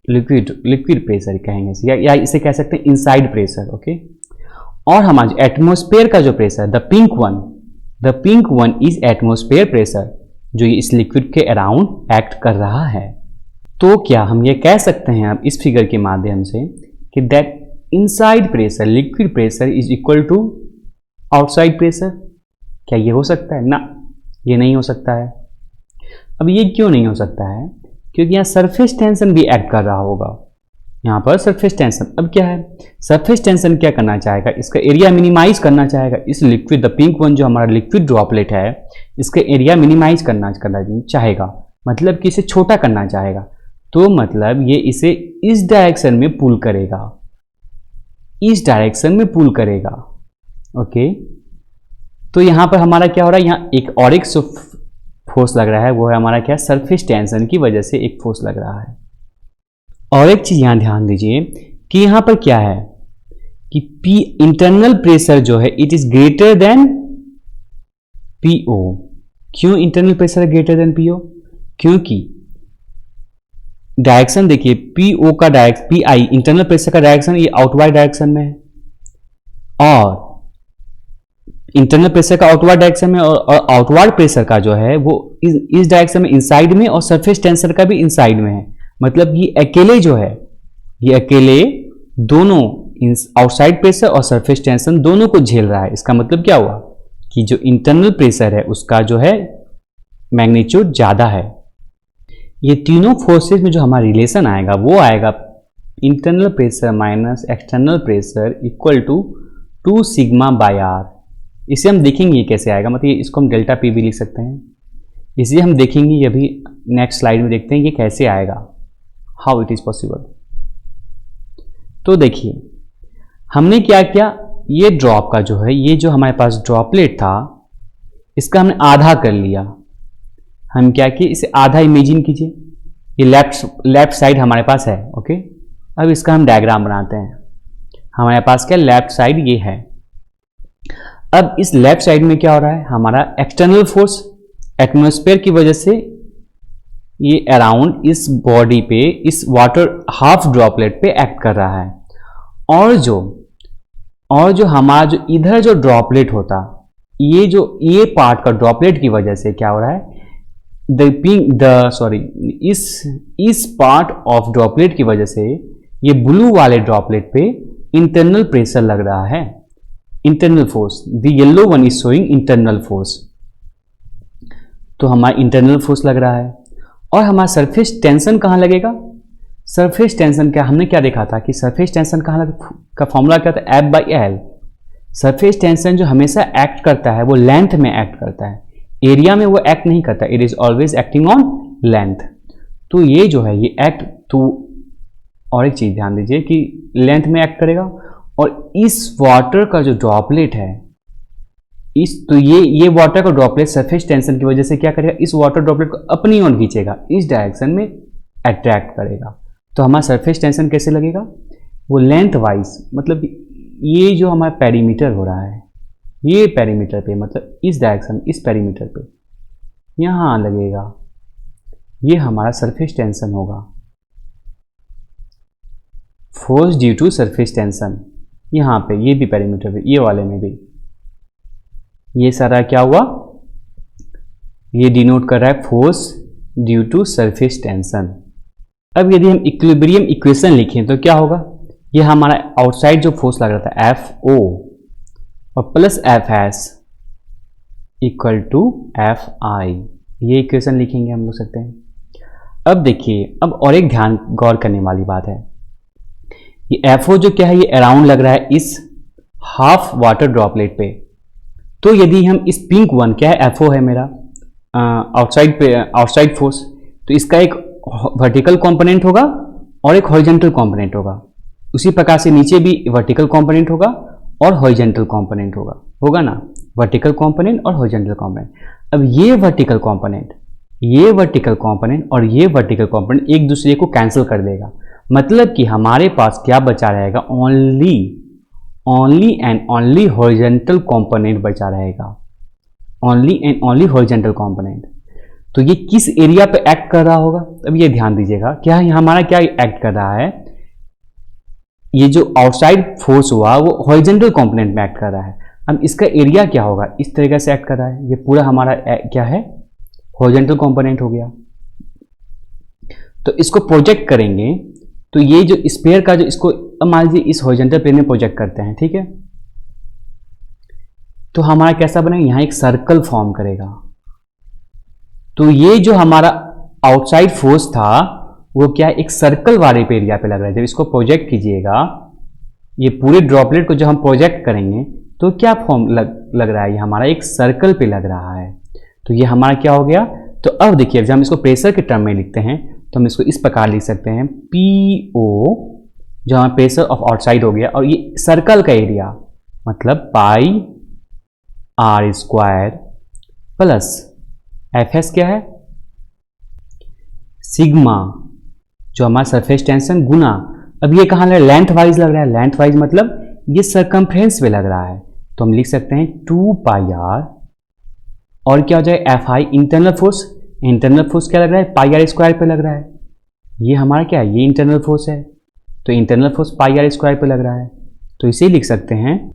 लिक्विड प्रेशर कहेंगे इसे, या इसे कह सकते हैं इनसाइड प्रेशर। ओके, और हमारा एटमॉस्फेयर का जो pressure, the pink one is atmosphere pressure, जो इस लिक्विड के अराउंड एक्ट कर रहा है। तो क्या हम ये कह सकते हैं अब इस फिगर के माध्यम से कि that inside pressure, liquid pressure is equal to outside pressure? क्या ये हो सकता है? ना, ये नहीं हो सकता है। अब ये क्यों नहीं हो सकता है? क्योंकि यहाँ सरफेस टेंशन भी एक्ट कर रहा होगा, यहाँ पर सरफेस टेंशन। अब क्या है, सरफेस टेंशन क्या करना चाहेगा, इसका एरिया मिनिमाइज करना चाहेगा। इस लिक्विड, द पिंक वन जो हमारा लिक्विड ड्रॉपलेट है, इसका एरिया मिनिमाइज करना चाहेगा, मतलब कि इसे छोटा करना चाहेगा। तो मतलब ये इसे इस डायरेक्शन में पुल करेगा, इस डायरेक्शन में पुल करेगा। ओके, तो यहाँ पर हमारा क्या हो रहा है, यहाँ एक और एक फोर्स लग रहा है, वो है हमारा क्या, सरफेस टेंशन की वजह से एक फोर्स लग रहा है। और एक चीज यहां ध्यान दीजिए कि यहां पर क्या है कि P इंटरनल प्रेशर जो है it is greater than PO। क्यों internal pressure greater than PO? क्योंकि डायरेक्शन देखिए, PO का डायरेक्शन, PI इंटरनल प्रेशर का डायरेक्शन ये आउटवर्ड डायरेक्शन में है, और इंटरनल प्रेशर का आउटवर्ड डायरेक्शन में, और आउटवर्ड प्रेशर का जो है वो इस डायरेक्शन में इनसाइड में, और सरफेस टेंशन का भी इनसाइड में है। मतलब ये अकेले जो है, ये अकेले दोनों आउटसाइड प्रेशर और सरफेस टेंशन दोनों को झेल रहा है। इसका मतलब क्या हुआ कि जो इंटरनल प्रेशर है उसका जो है मैग्नीट्यूड ज्यादा है। ये तीनों फोर्सेस में जो हमारा रिलेशन आएगा वो आएगा internal pressure minus external pressure equal to 2 sigma by R. इसे हम देखेंगे ये कैसे आएगा, मतलब इसको हम डेल्टा पी भी लिख सकते हैं। इसे हम देखेंगे, ये भी नेक्स्ट स्लाइड में देखते हैं ये कैसे आएगा, हाउ इट इज पॉसिबल। तो देखिए हमने क्या किया, ये ड्रॉप का जो है, ये जो हमारे पास ड्रॉपलेट था इसका हमने आधा कर लिया। हम क्या किए, इसे आधा इमेजिन कीजिए, ये लेफ्ट साइड हमारे पास है। ओके, अब इसका हम डायग्राम बनाते हैं। हमारे पास क्या, लेफ्ट साइड ये है। अब इस लेफ्ट साइड में क्या हो रहा है, हमारा एक्सटर्नल फोर्स एटमॉस्फेयर की वजह से ये अराउंड इस बॉडी पे, इस वाटर हाफ ड्रॉपलेट पे एक्ट कर रहा है। और जो हमारा जो इधर जो ड्रॉपलेट होता, ये पार्ट का ड्रॉपलेट की वजह से क्या हो रहा है, इस पार्ट ऑफ ड्रॉपलेट की वजह से ये ब्लू वाले ड्रॉपलेट पे इंटरनल प्रेशर लग रहा है, internal force. The yellow one is showing internal force, तो हमारा इंटरनल फोर्स लग रहा है। और हमारा सरफेस टेंशन कहाँ लगेगा, सरफेस टेंशन क्या, हमने क्या देखा था कि सरफेस टेंशन कहाँ का फॉर्मूला क्या था, F/L। सरफेस टेंशन जो हमेशा एक्ट करता है वो लेंथ में एक्ट करता है, एरिया में वो एक्ट नहीं करता, it is always acting on length. तो ये जो है ये एक्ट, तो और एक चीज ध्यान दीजिए कि लेंथ में एक्ट करेगा, और इस वाटर का जो ड्रॉपलेट है, तो ये वाटर का ड्रॉपलेट सरफेस टेंशन की वजह से क्या करेगा, इस वाटर ड्रॉपलेट को अपनी ओर खींचेगा, इस डायरेक्शन में अट्रैक्ट करेगा। तो हमारा सरफेस टेंशन कैसे लगेगा, वो लेंथ वाइज, मतलब ये जो हमारा पेरीमीटर हो रहा है, ये पेरीमीटर पे, मतलब इस डायरेक्शन, इस पेरीमीटर पे यहाँ लगेगा, ये हमारा सरफेस टेंशन होगा, force due to surface tension. यहाँ पे ये भी पेरीमीटर पे, ये वाले में भी, ये सारा क्या हुआ, ये डिनोट कर रहा है force due to surface tension. अब यदि हम इक्विलिब्रियम इक्वेशन लिखें तो क्या होगा, ये हमारा आउटसाइड जो फोर्स लग रहा था FO और plus FS equal to FI, ये इक्वेशन लिखेंगे हम लोग सकते हैं। अब देखिए, अब और एक ध्यान गौर करने वाली बात है, ये FO जो क्या है, ये अराउंड लग रहा है इस हाफ वाटर ड्रॉपलेट पे। तो यदि हम इस पिंक वन, क्या है, FO है मेरा आउटसाइड फोर्स, तो इसका एक वर्टिकल कंपोनेंट होगा और एक हॉरिजॉन्टल कंपोनेंट होगा। उसी प्रकार से नीचे भी वर्टिकल कंपोनेंट होगा और हॉरिजॉन्टल कंपोनेंट होगा ना, वर्टिकल कंपोनेंट और हॉरिजॉन्टल कंपोनेंट। अब ये वर्टिकल कंपोनेंट और ये वर्टिकल कंपोनेंट एक दूसरे को कैंसिल कर देगा, मतलब कि हमारे पास क्या बचा रहेगा, only and only horizontal component बचा रहेगा, only and only horizontal component. तो ये किस एरिया पे एक्ट कर रहा होगा, अब ये ध्यान दीजिएगा, क्या हमारा क्या एक्ट कर रहा है, ये जो आउटसाइड फोर्स हुआ वो हॉरिजॉन्टल कंपोनेंट में एक्ट कर रहा है। अब इसका एरिया क्या होगा, इस तरीके से एक्ट कर रहा है, ये पूरा हमारा क्या है, हॉरिजॉन्टल कंपोनेंट हो गया। तो इसको प्रोजेक्ट करेंगे तो ये जो स्फीयर का जो इसको मान लीजिए इस हॉरिजॉन्टल प्लेन में प्रोजेक्ट करते हैं, ठीक है, तो हमारा कैसा बनेगा, यहां एक सर्कल फॉर्म करेगा। तो ये जो हमारा आउटसाइड फोर्स था वो क्या है, एक सर्कल वाले एरिया पे लग रहा है। जब इसको प्रोजेक्ट कीजिएगा, ये पूरे ड्रॉपलेट को जब हम प्रोजेक्ट करेंगे तो क्या फॉर्म लग रहा है, ये हमारा एक सर्कल पे लग रहा है। तो ये हमारा क्या हो गया। तो अब देखिए, जब हम इसको प्रेशर के टर्म में लिखते हैं तो हम इसको इस प्रकार लिख सकते हैं, PO जो हमारा प्रेशर ऑफ आउटसाइड हो गया, और ये सर्कल का एरिया मतलब पाई R स्क्वायर प्लस FS क्या है, सिग्मा जो हमारा सरफेस टेंशन गुना, अब ये कहाँ लग रहा है, लेंथ वाइज लग रहा है, लेंथ वाइज मतलब ये सरकमफ्रेंस पे लग रहा है। तो हम लिख सकते हैं 2 पाई R, और क्या हो जाए, FI इंटरनल फोर्स क्या लग रहा है, पाई R स्क्वायर पे लग रहा है। ये हमारा क्या है, ये इंटरनल फोर्स है, तो इंटरनल फोर्स पाई R स्क्वायर पे लग रहा है। तो इसे लिख सकते हैं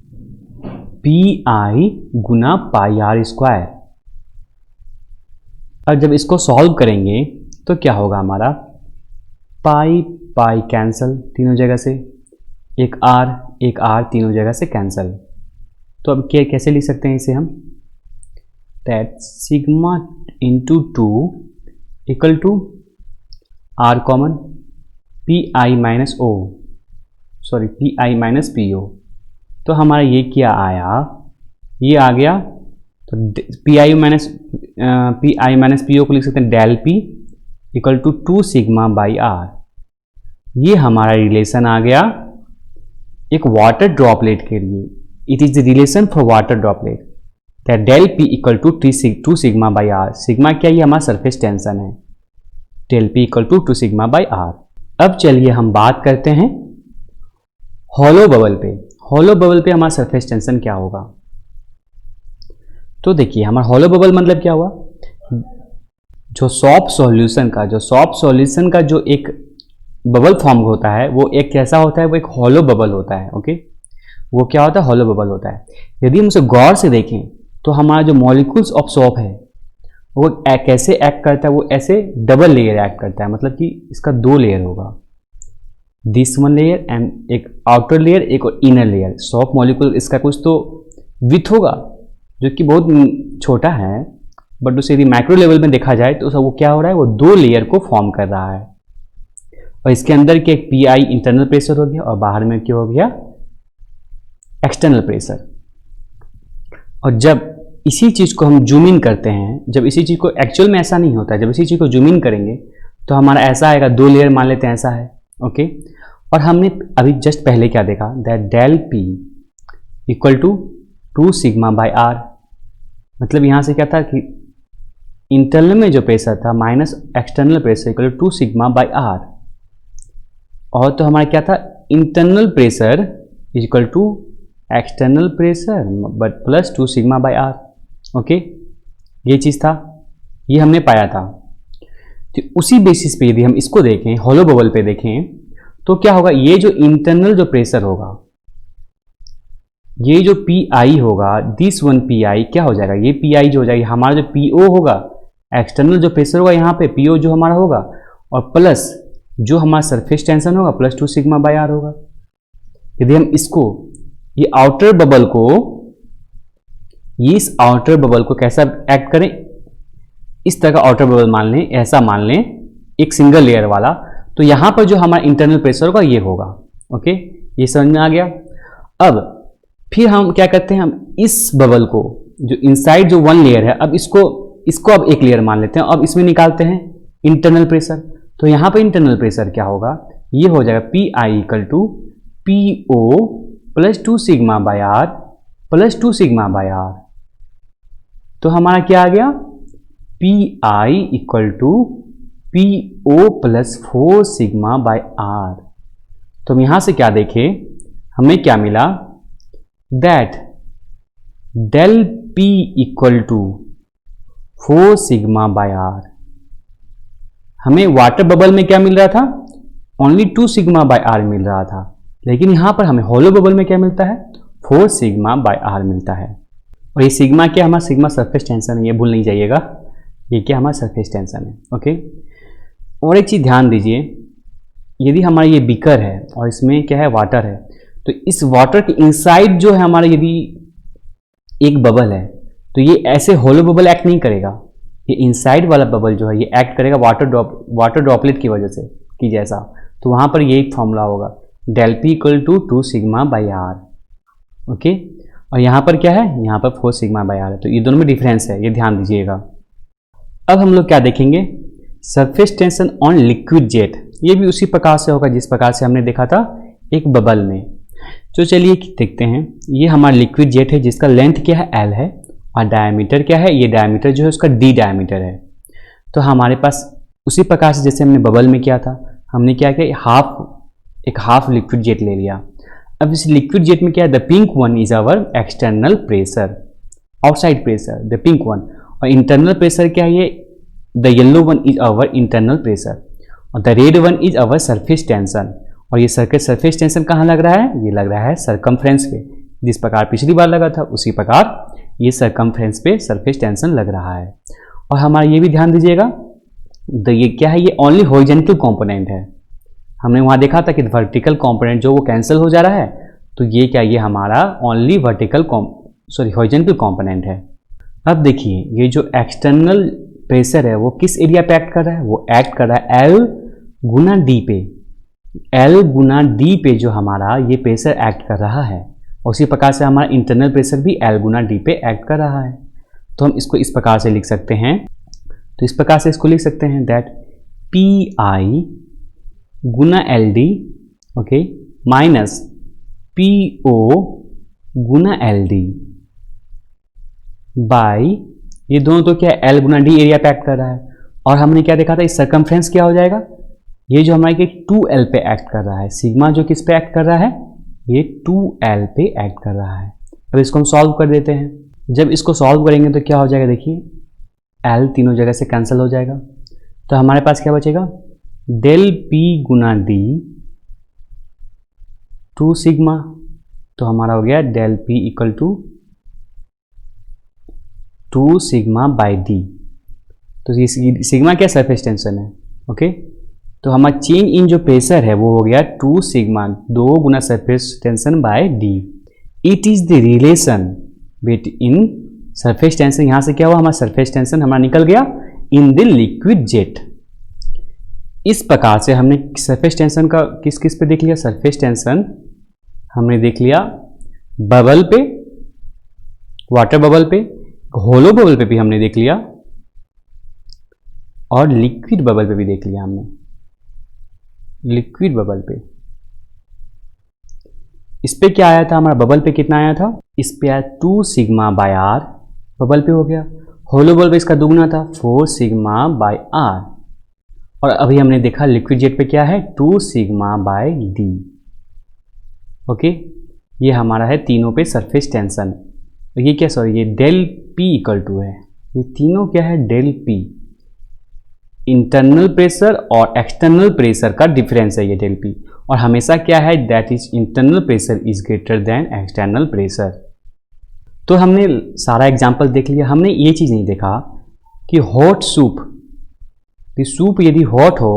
PI गुना पाई R स्क्वायर। अब जब इसको सॉल्व करेंगे तो क्या होगा, हमारा पाई पाई कैंसल तीनों जगह से, एक R तीनों जगह से कैंसल। तो अब कैसे लिख सकते हैं इसे हम, that sigma into 2 equal to R common PI minus PO। तो हमारा ये क्या आया, ये आ गया, तो PI माइनस PO को लिख सकते हैं del P equal to 2 sigma by R। ये हमारा रिलेशन आ गया एक वाटर ड्रॉपलेट के लिए। It is the relation for water droplet that del P equal to 2 sigma by R। Sigma क्या, ये हमारा सरफेस टेंशन है, del P equal to 2 sigma by R। अब चलिए हम बात करते हैं हॉलो बबल पे। हॉलो बबल पे हमारा सरफेस टेंशन क्या होगा। तो देखिए, हमारा हॉलो बबल मतलब क्या हुआ, जो सॉफ्ट सॉल्यूशन का जो एक बबल फॉर्म होता है वो एक कैसा होता है, वो एक हॉलो बबल होता है। ओके, वो क्या होता है, हॉलो बबल होता है। यदि हम उसे गौर से देखें तो हमारा जो मॉलिक्यूल्स ऑफ सॉप है वो कैसे एक्ट करता है, वो ऐसे डबल लेयर एक्ट करता है, मतलब कि इसका 2 लेयर होगा, दिस वन लेयर एंड एक आउटर लेयर, एक और इनर लेयर। सॉफ्ट मॉलिक्यूल इसका कुछ तो विथ होगा जो कि बहुत छोटा है, बट उसे यदि माइक्रो लेवल में देखा जाए तो वो क्या हो रहा है, वो 2 लेयर को फॉर्म कर रहा है। और इसके अंदर के एक PI इंटरनल प्रेशर हो गया और बाहर में क्या हो गया, एक्सटर्नल प्रेशर। और जब इसी चीज को हम जूम इन करते हैं, जब इसी चीज को एक्चुअल में ऐसा नहीं होता है, जब इसी चीज को जूम इन करेंगे तो हमारा ऐसा आएगा, 2 लेयर मान लेते हैं ऐसा है। ओके, और हमने अभी जस्ट पहले क्या देखा, that del P equal to 2 sigma by R। मतलब यहां से क्या था कि इंटरनल में जो प्रेशर था minus external pressure equal to 2 sigma by R। और तो हमारा क्या था, internal pressure equal to external pressure but plus 2 sigma by R। Okay, ये चीज था, ये हमने पाया था। तो उसी बेसिस पे यदि हम इसको देखें, हॉलो बबल पे देखें, तो क्या होगा, ये जो इंटरनल जो प्रेशर होगा, ये जो PI होगा, दिस वन PI क्या हो जाएगा, ये PI जो हो जाएगी, हमारा जो PO होगा, एक्सटर्नल जो प्रेशर होगा यहाँ पे PO जो हमारा होगा, और प्लस जो हमारा सरफेस टेंशन होगा प्लस 2 सिग्मा बाई R होगा। यदि हम इसको, ये आउटर बबल को कैसा एक्ट करें, इस तरह का आउटर बबल मान लें, ऐसा मान लें, एक सिंगल लेयर वाला, तो यहाँ पर जो हमारा इंटरनल प्रेशर होगा ये होगा। ओके, ये समझ में आ गया। अब फिर हम क्या करते हैं, हम इस बबल को जो इनसाइड जो वन लेयर है, अब इसको अब एक लेयर मान लेते हैं। अब इसमें निकालते हैं इंटरनल प्रेशर। तो यहाँ पर इंटरनल प्रेशर क्या होगा, ये हो जाएगा P I equal to P O plus 2 sigma by R plus 2 sigma by R. तो हमारा क्या आ गया, P I equal to P O plus 4 sigma by R. तो हम यहां से क्या देखें, हमें क्या मिला, that del P equal to 4 sigma by R. हमें वाटर बबल में क्या मिल रहा था, ओनली 2 सिग्मा बाय आर मिल रहा था, लेकिन यहां पर हमें होलो बबल में क्या मिलता है, 4 सिग्मा बाय आर मिलता है। और ये सिग्मा क्या, हमारा सिग्मा सरफेस टेंशन है, ये भूल नहीं जाइएगा, ये क्या हमारा सरफेस टेंशन है। ओके, और एक चीज़ ध्यान दीजिए, यदि हमारा ये बीकर है और इसमें क्या है, वाटर है, तो इस वाटर के इनसाइड जो है हमारा यदि एक बबल है, तो ये ऐसे होलो बबल एक्ट नहीं करेगा, ये इनसाइड वाला बबल जो है ये एक्ट करेगा वाटर ड्रॉपलेट की वजह से कि जैसा। तो वहाँ पर ये एक फॉर्मूला होगा, del P equal to 2 sigma by R. Okay, और यहाँ पर क्या है, यहाँ पर 4 सिग्मा बाई आर है, तो ये दोनों में डिफरेंस है, ये ध्यान दीजिएगा। अब हम लोग क्या देखेंगे, surface tension on liquid jet. ये भी उसी प्रकार से होगा जिस प्रकार से हमने देखा था एक बबल में। तो चलिए देखते हैं, ये हमारा लिक्विड जेट है जिसका लेंथ क्या है, एल है, और डायमीटर क्या है, ये डायमीटर जो है उसका डी डायमीटर है। तो हमारे पास उसी प्रकार से जैसे हमने बबल में किया था, हमने क्या किया, एक हाफ लिक्विड जेट ले लिया। अब इस लिक्विड जेट में क्या है, the pink one is our external pressure, outside pressure, the pink one. और इंटरनल प्रेशर क्या है, ये the yellow one is our internal pressure, और the red one is our surface tension. और ये सरफेस टेंशन कहाँ लग रहा है, ये लग रहा है सरकमफ्रेंस पे, जिस प्रकार पिछली बार लगा था उसी प्रकार ये सरकमफ्रेंस पे सरफेस टेंशन लग रहा है। और हमारा ये भी ध्यान दीजिएगा, तो ये क्या है, ये ओनली हॉरिजॉन्टल कंपोनेंट है। हमने वहाँ देखा था कि वर्टिकल कंपोनेंट जो वो कैंसिल हो जा रहा है, तो ये क्या, ये हमारा ओनली हॉरिजॉन्टल कंपोनेंट है। अब देखिए, ये जो एक्सटर्नल प्रेशर है वो किस एरिया पे एक्ट कर रहा है, वो एक्ट कर रहा है एल गुना डी पे, एल गुना डी पे जो हमारा ये प्रेशर एक्ट कर रहा है। उसी प्रकार से हमारा इंटरनल प्रेशर भी एल गुना डी पे एक्ट कर रहा है। तो हम इसको इस प्रकार से लिख सकते हैं, तो इस प्रकार से इसको लिख सकते हैं दैट पी आई गुना L D, okay, minus P O गुना एल डी बाई, ये दोनों तो क्या है, एल गुना डी एरिया पे एक्ट कर रहा है। और हमने क्या देखा था, इस सरकमफ्रेंस क्या हो जाएगा, ये जो हमारे 2L पे एक्ट कर रहा है, सिग्मा जो किस पे एक्ट कर रहा है, ये 2L पे एक्ट कर रहा है। अब इसको हम सॉल्व कर देते हैं। जब इसको सॉल्व करेंगे तो क्या हो जाएगा, देखिए L तीनों जगह से कैंसिल हो जाएगा, तो हमारे पास क्या बचेगा, डेल P गुना D 2 सिग्मा, तो हमारा हो गया del P equal to 2 sigma by D. तो ये सिग्मा क्या, सरफेस टेंशन है। ओके, तो हमारा चेंज इन जो प्रेशर है वो हो गया 2 सिग्मा, 2 गुना surface tension by D. It is the relation between surface tension, यहाँ से क्या हुआ, हमारा सरफेस टेंशन हमारा निकल गया इन द लिक्विड जेट। इस प्रकार से हमने सरफेस टेंशन का किस किस पे देख लिया, सरफेस टेंशन हमने देख लिया बबल पे, वाटर बबल पे, होलो बबल पे भी हमने देख लिया, और लिक्विड बबल पे भी देख लिया हमने, लिक्विड बबल पे। इस पे क्या आया था, हमारा बबल पे कितना आया था, इस पे आया 2 सिग्मा बाय आर, बबल पे हो गया। होलो बबल पे इसका दुगुना था 4 सिग्मा बाय आर, और अभी हमने देखा लिक्विड जेट पे क्या है, 2 सिग्मा बाय डी। ओके, ये हमारा है तीनों पे सरफेस टेंशन। ये क्या, सॉरी, ये डेल पी इक्वल टू है, ये तीनों क्या है, डेल पी, इंटरनल प्रेशर और एक्सटर्नल प्रेशर का डिफरेंस है ये डेल पी। और हमेशा क्या है, that is internal pressure is greater than external pressure. तो हमने सारा एग्जांपल देख लिया। हमने ये चीज़ नहीं देखा कि हॉट सूप, सूप यदि हॉट हो,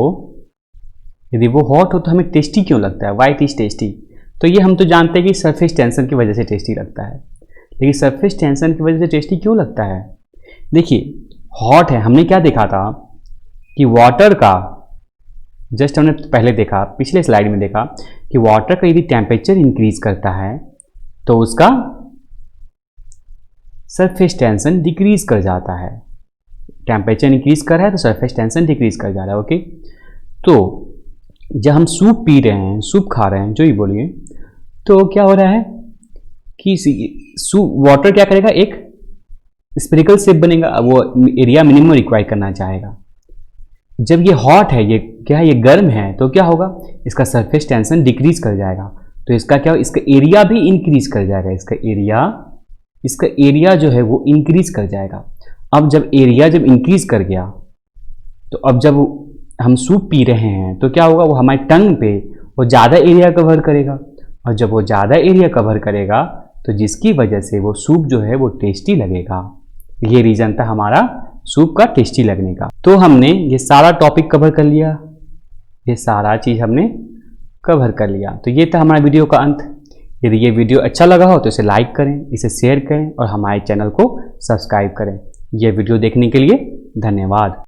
यदि वो हॉट हो तो हमें टेस्टी क्यों लगता है, वाई इट इज टेस्टी। तो ये हम तो जानते हैं कि सरफेस टेंशन की वजह से टेस्टी लगता है, लेकिन सरफेस टेंशन की वजह से टेस्टी क्यों लगता है। देखिए, हॉट है, हमने क्या देखा था कि वाटर का, जस्ट हमने पहले देखा, पिछले स्लाइड में देखा कि वाटर का यदि टेम्परेचर इंक्रीज करता है तो उसका सरफेस टेंशन डिक्रीज कर जाता है। टेम्परेचर इंक्रीज कर रहा है तो सरफेस टेंशन डिक्रीज कर जा रहा है। ओके, तो जब हम सूप पी रहे हैं, सूप खा रहे हैं, जो ही बोलिए, तो क्या हो रहा है कि सूप वाटर क्या करेगा, एक स्पेरिकल शेप बनेगा, वो एरिया मिनिमम रिक्वायर करना चाहेगा। जब ये हॉट है, ये क्या है, ये गर्म है, तो क्या होगा, इसका सरफेस टेंशन डिक्रीज कर जाएगा, तो इसका क्या, इसका एरिया भी इंक्रीज कर जाएगा, इसका एरिया जो है वो इंक्रीज कर जाएगा। अब जब एरिया जब इंक्रीज कर गया तो अब जब हम सूप पी रहे हैं तो क्या होगा, वो हमारे टंग पे वो ज़्यादा एरिया कवर करेगा, और जब वो ज़्यादा एरिया कवर करेगा तो जिसकी वजह से वो सूप जो है वो टेस्टी लगेगा। ये रीज़न था हमारा सूप का टेस्टी लगने का। तो हमने ये सारा टॉपिक कवर कर लिया, ये सारा चीज़ हमने कवर कर लिया। तो ये था हमारा वीडियो का अंत। यदि ये वीडियो अच्छा लगा हो तो इसे लाइक करें, इसे शेयर करें और हमारे चैनल को सब्सक्राइब करें। यह वीडियो देखने के लिए धन्यवाद।